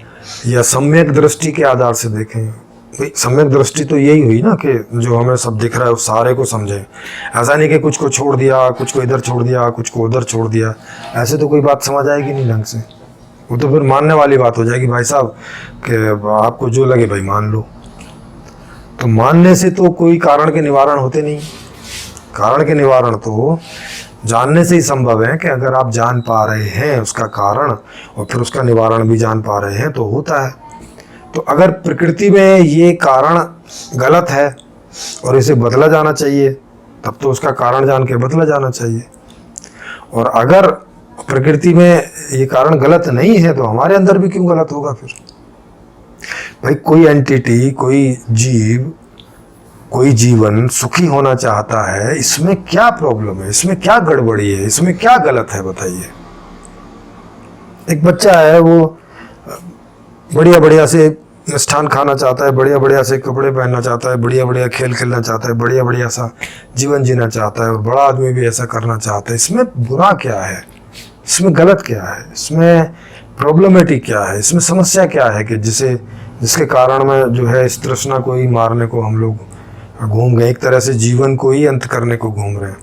या सम्यक दृष्टि के आधार से देखें। भाई सम्यक दृष्टि तो यही हुई ना कि जो हमें सब दिख रहा है उस सारे को समझें। ऐसा नहीं कि कुछ को छोड़ दिया, कुछ को इधर छोड़ दिया, कुछ को उधर छोड़ दिया, ऐसे तो कोई बात समझ आएगी नहीं ढंग से। वो तो फिर मानने वाली बात हो जाएगी भाई साहब, कि आपको जो लगे भाई मान लो। तो मानने से तो कोई कारण के निवारण होते नहीं। कारण के निवारण तो जानने से ही संभव है कि अगर आप जान पा रहे हैं उसका कारण और फिर उसका निवारण भी जान पा रहे हैं तो होता है। तो अगर प्रकृति में ये कारण गलत है और इसे बदला जाना चाहिए, तब तो उसका कारण जान के बदला जाना चाहिए। और अगर प्रकृति में ये कारण गलत नहीं है तो हमारे अंदर भी क्यों गलत होगा फिर? भाई कोई एंटिटी, कोई जीव, कोई जीवन सुखी होना चाहता है, इसमें क्या प्रॉब्लम है? इसमें क्या गड़बड़ी है? इसमें क्या गलत है बताइए? एक बच्चा है, वो बढ़िया बढ़िया से मिष्ठान खाना चाहता है, बढ़िया बढ़िया से कपड़े पहनना चाहता है, बढ़िया बढ़िया खेल खेलना चाहता है, बढ़िया बढ़िया सा जीवन जीना चाहता है, और बड़ा आदमी भी ऐसा करना चाहता है। इसमें बुरा क्या है? इसमें गलत क्या है? इसमें प्रॉब्लमेटिक क्या है? इसमें समस्या क्या है कि जिसके कारण में जो है इस तृष्णा को ही मारने को हम लोग घूम गए, एक तरह से जीवन को ही अंत करने को घूम रहे हैं।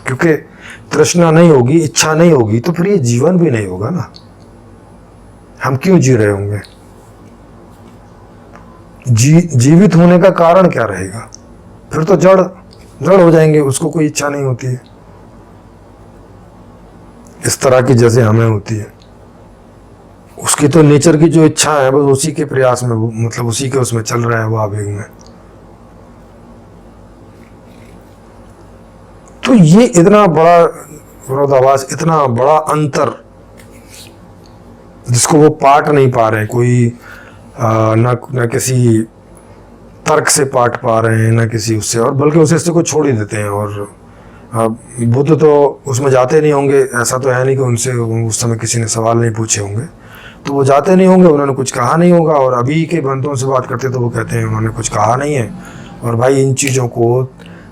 क्योंकि तृष्णा नहीं होगी, इच्छा नहीं होगी, तो फिर ये जीवन भी नहीं होगा ना। हम क्यों जी रहे होंगे? जीवित होने का कारण क्या रहेगा? फिर तो जड़ हो जाएंगे, उसको कोई इच्छा नहीं होती है इस तरह की जैसे हमें होती है। उसकी तो नेचर की जो इच्छा है बस उसी के प्रयास में, मतलब उसी के उसमें चल रहा है वो आवेग में। तो ये इतना बड़ा विरोधाभास, इतना बड़ा अंतर जिसको वो पाट नहीं पा रहे, कोई ना किसी तर्क से पाट पा रहे हैं, ना किसी उससे, और बल्कि उसे को छोड़ ही देते हैं। और बुद्ध तो उसमें जाते नहीं होंगे, ऐसा तो है नहीं कि उनसे उस समय किसी ने सवाल नहीं पूछे होंगे, तो वो जाते नहीं होंगे, उन्होंने कुछ कहा नहीं होगा। और अभी के बंदों से बात करते तो वो कहते हैं उन्होंने कुछ कहा नहीं है। और भाई इन चीज़ों को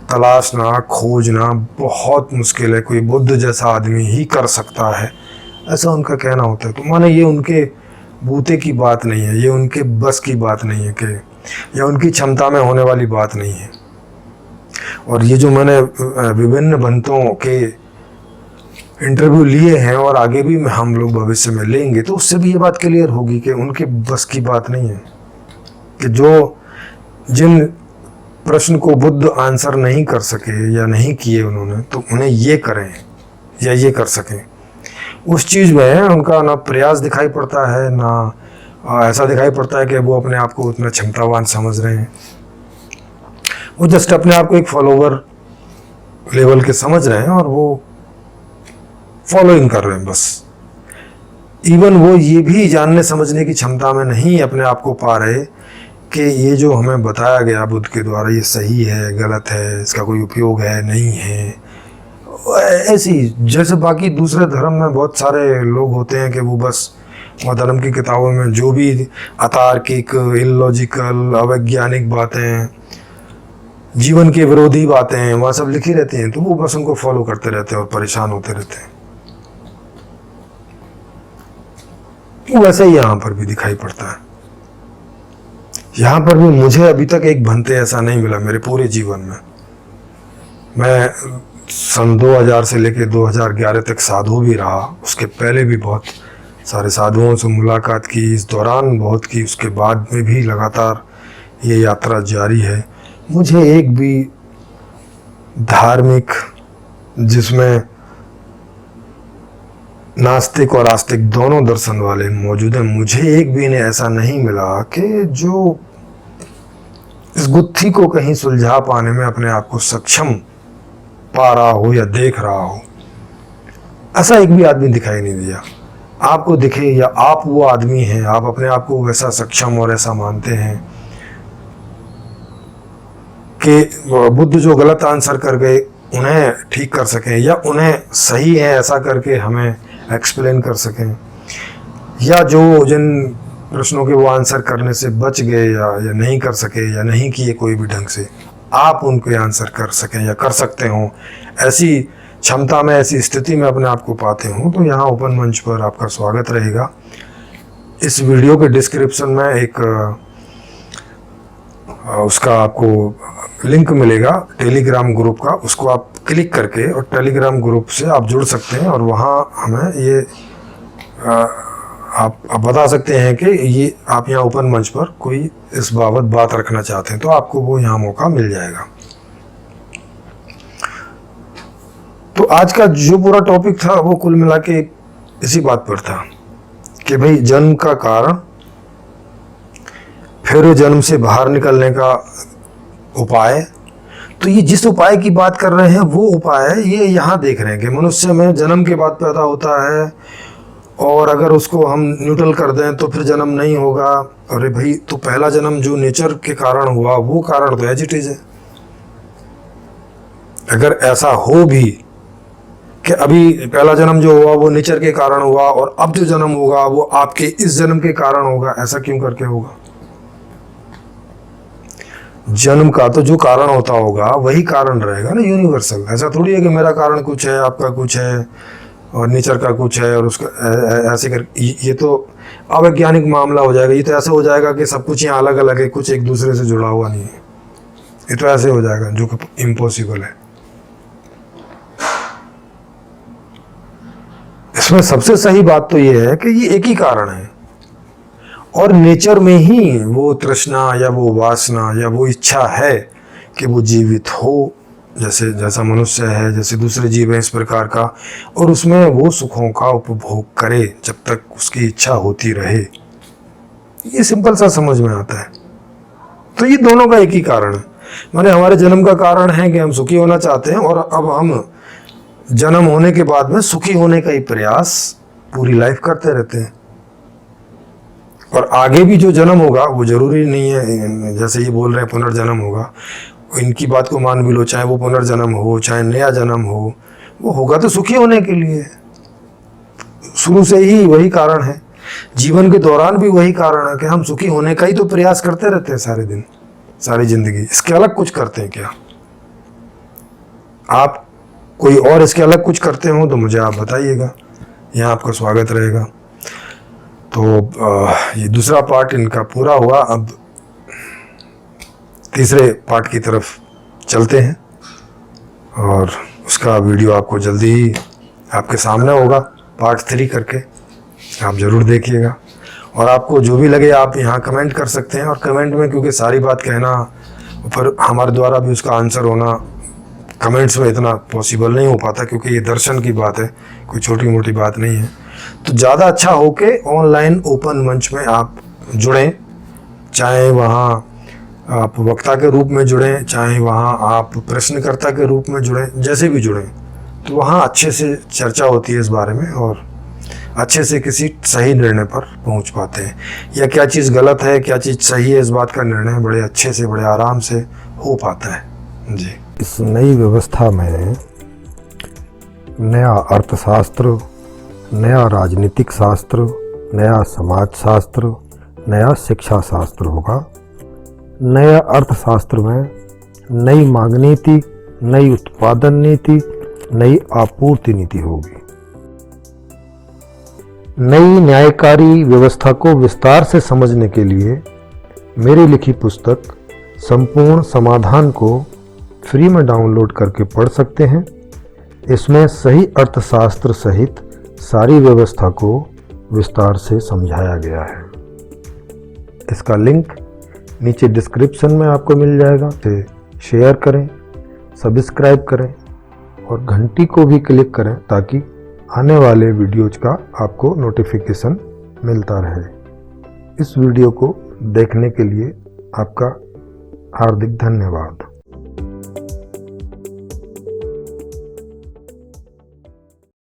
तलाशना, खोजना बहुत मुश्किल है, कोई बुद्ध जैसा आदमी ही कर सकता है। ऐसा उनका कहना होता है। तो माने ये उनके बूते की बात नहीं है, ये उनके बस की बात नहीं है कि या उनकी क्षमता में होने वाली बात नहीं है। और ये जो मैंने विभिन्न भंतों के इंटरव्यू लिए हैं और आगे भी हम लोग भविष्य में लेंगे, तो उससे भी ये बात क्लियर होगी कि उनके बस की बात नहीं है कि जिन प्रश्न को बुद्ध आंसर नहीं कर सके या नहीं किए उन्होंने, तो उन्हें ये करें या ये कर सकें। उस चीज़ में उनका ना प्रयास दिखाई पड़ता है, ना ऐसा दिखाई पड़ता है कि वो अपने आप को उतना क्षमतावान समझ रहे हैं। वो जस्ट अपने आप को एक फॉलोवर लेवल के समझ रहे हैं और वो फॉलोइंग कर रहे हैं बस। इवन वो ये भी जानने समझने की क्षमता में नहीं अपने आप को पा रहे कि ये जो हमें बताया गया बुद्ध के द्वारा ये सही है, गलत है, इसका कोई उपयोग है, नहीं है। ऐसी जैसे बाकी दूसरे धर्म में बहुत सारे लोग होते हैं कि वो बस वो धर्म की किताबों में जो भी अतार्किक, इलॉजिकल, अवैज्ञानिक बातें, जीवन के विरोधी बातें वहाँ सब लिखी रहती हैं, तो वो बस उनको फॉलो करते रहते हैं और परेशान होते रहते हैं। तो वैसे ही यहाँ पर भी दिखाई पड़ता है। यहाँ पर भी मुझे अभी तक एक भंते ऐसा नहीं मिला मेरे पूरे जीवन में। मैं सन 2000 से लेकर 2011 तक साधु भी रहा, उसके पहले भी बहुत सारे साधुओं से मुलाकात की, इस दौरान बहुत की, उसके बाद में भी लगातार ये यात्रा जारी है। मुझे एक भी धार्मिक जिसमें नास्तिक और आस्तिक दोनों दर्शन वाले मौजूद हैं, मुझे एक भी ने ऐसा नहीं मिला कि जो इस गुत्थी को कहीं सुलझा पाने में अपने आप को सक्षम पा रहा हो या देख रहा हो। ऐसा एक भी आदमी दिखाई नहीं दिया। आपको दिखे या आप वो आदमी हैं, आप अपने आप को वैसा सक्षम और ऐसा मानते हैं कि बुद्ध जो गलत आंसर कर गए उन्हें ठीक कर सकें या उन्हें सही है ऐसा करके हमें एक्सप्लेन कर सकें, या जो जिन प्रश्नों के वो आंसर करने से बच गए या नहीं कर सके या नहीं किए कोई भी ढंग से, आप उनके आंसर कर सकें या कर सकते हो, ऐसी क्षमता में, ऐसी स्थिति में अपने आप को पाते हो, तो यहाँ ओपन मंच पर आपका स्वागत रहेगा। इस वीडियो के डिस्क्रिप्शन में एक उसका आपको लिंक मिलेगा टेलीग्राम ग्रुप का, उसको आप क्लिक करके और टेलीग्राम ग्रुप से आप जुड़ सकते हैं और वहाँ हमें ये आप बता सकते हैं कि ये आप यहाँ ओपन मंच पर कोई इस बाबत बात रखना चाहते हैं, तो आपको वो यहाँ मौका मिल जाएगा। तो आज का जो पूरा टॉपिक था वो कुल मिला के इसी बात पर था कि भाई जन्म का कारण, फिर जन्म से बाहर निकलने का उपाय। तो ये जिस उपाय की बात कर रहे हैं वो उपाय ये यहाँ देख रहे हैं कि मनुष्य में जन्म के बाद पैदा होता है और अगर उसको हम न्यूट्रल कर दें तो फिर जन्म नहीं होगा। अरे भाई, तो पहला जन्म जो नेचर के कारण हुआ वो कारण तो एज इट इज है। अगर ऐसा हो भी कि अभी पहला जन्म जो हुआ वो नेचर के कारण हुआ और अब जो जन्म होगा वो आपके इस जन्म के कारण होगा, ऐसा क्यों करके होगा? जन्म का तो जो कारण होता होगा वही कारण रहेगा ना, यूनिवर्सल। ऐसा थोड़ी है कि मेरा कारण कुछ है, आपका कुछ है और नेचर का कुछ है और उसका ऐसे कर, ये तो अवैज्ञानिक मामला हो जाएगा। ये तो ऐसे हो जाएगा कि सब कुछ यहाँ अलग अलग है, कुछ एक दूसरे से जुड़ा हुआ नहीं है। ये तो ऐसे हो जाएगा जो कि इम्पॉसिबल है। इसमें सबसे सही बात तो ये है कि ये एक ही कारण है और नेचर में ही वो तृष्णा या वो वासना या वो इच्छा है कि वो जीवित हो, जैसा मनुष्य है, जैसे दूसरे जीव हैं इस प्रकार का, और उसमें वो सुखों का उपभोग करे जब तक उसकी इच्छा होती रहे। ये सिंपल सा समझ में आता है। तो ये दोनों का एक ही कारण है। माने हमारे जन्म का कारण है कि हम सुखी होना चाहते हैं और अब हम जन्म होने के बाद में सुखी होने का ही प्रयास पूरी लाइफ करते रहते हैं। और आगे भी जो जन्म होगा वो जरूरी नहीं है, जैसे ये बोल रहे हैं पुनर्जन्म होगा, इनकी बात को मान भी लो, चाहे वो पुनर्जन्म हो चाहे नया जन्म हो, वो होगा तो सुखी होने के लिए। शुरू से ही वही कारण है, जीवन के दौरान भी वही कारण है कि हम सुखी होने का ही तो प्रयास करते रहते हैं सारे दिन, सारी जिंदगी। इसके अलग कुछ करते हैं क्या? आप कोई और इसके अलग कुछ करते हो तो मुझे आप बताइएगा। यहाँ आपका स्वागत रहेगा। तो ये दूसरा पार्ट इनका पूरा हुआ। अब तीसरे पार्ट की तरफ चलते हैं और उसका वीडियो आपको जल्दी ही आपके सामने होगा, पार्ट 3 करके आप ज़रूर देखिएगा। और आपको जो भी लगे आप यहाँ कमेंट कर सकते हैं, और कमेंट में क्योंकि सारी बात कहना फिर हमारे द्वारा भी उसका आंसर होना कमेंट्स में इतना पॉसिबल नहीं हो पाता, क्योंकि ये दर्शन की बात है, कोई छोटी मोटी बात नहीं है। तो ज़्यादा अच्छा हो के ऑनलाइन ओपन मंच में आप जुड़ें, चाहे वहाँ आप वक्ता के रूप में जुड़ें, चाहे वहाँ आप प्रश्नकर्ता के रूप में जुड़ें, जैसे भी जुड़ें, तो वहाँ अच्छे से चर्चा होती है इस बारे में और अच्छे से किसी सही निर्णय पर पहुंच पाते हैं, या क्या चीज़ गलत है क्या चीज़ सही है, इस बात का निर्णय बड़े अच्छे से बड़े आराम से हो पाता है जी। इस नई व्यवस्था में नया अर्थशास्त्र, नया राजनीतिक शास्त्र, नया समाज शास्त्र, नया शिक्षा शास्त्र होगा। नया अर्थशास्त्र में नई मांग नीति, नई उत्पादन नीति, नई आपूर्ति नीति होगी। नई न्यायकारी व्यवस्था को विस्तार से समझने के लिए मेरी लिखी पुस्तक संपूर्ण समाधान को फ्री में डाउनलोड करके पढ़ सकते हैं। इसमें सही अर्थशास्त्र सहित सारी व्यवस्था को विस्तार से समझाया गया है। इसका लिंक नीचे डिस्क्रिप्शन में आपको मिल जाएगा। इसे शेयर करें, सब्सक्राइब करें और घंटी को भी क्लिक करें ताकि आने वाले वीडियोज का आपको नोटिफिकेशन मिलता रहे। इस वीडियो को देखने के लिए आपका हार्दिक धन्यवाद।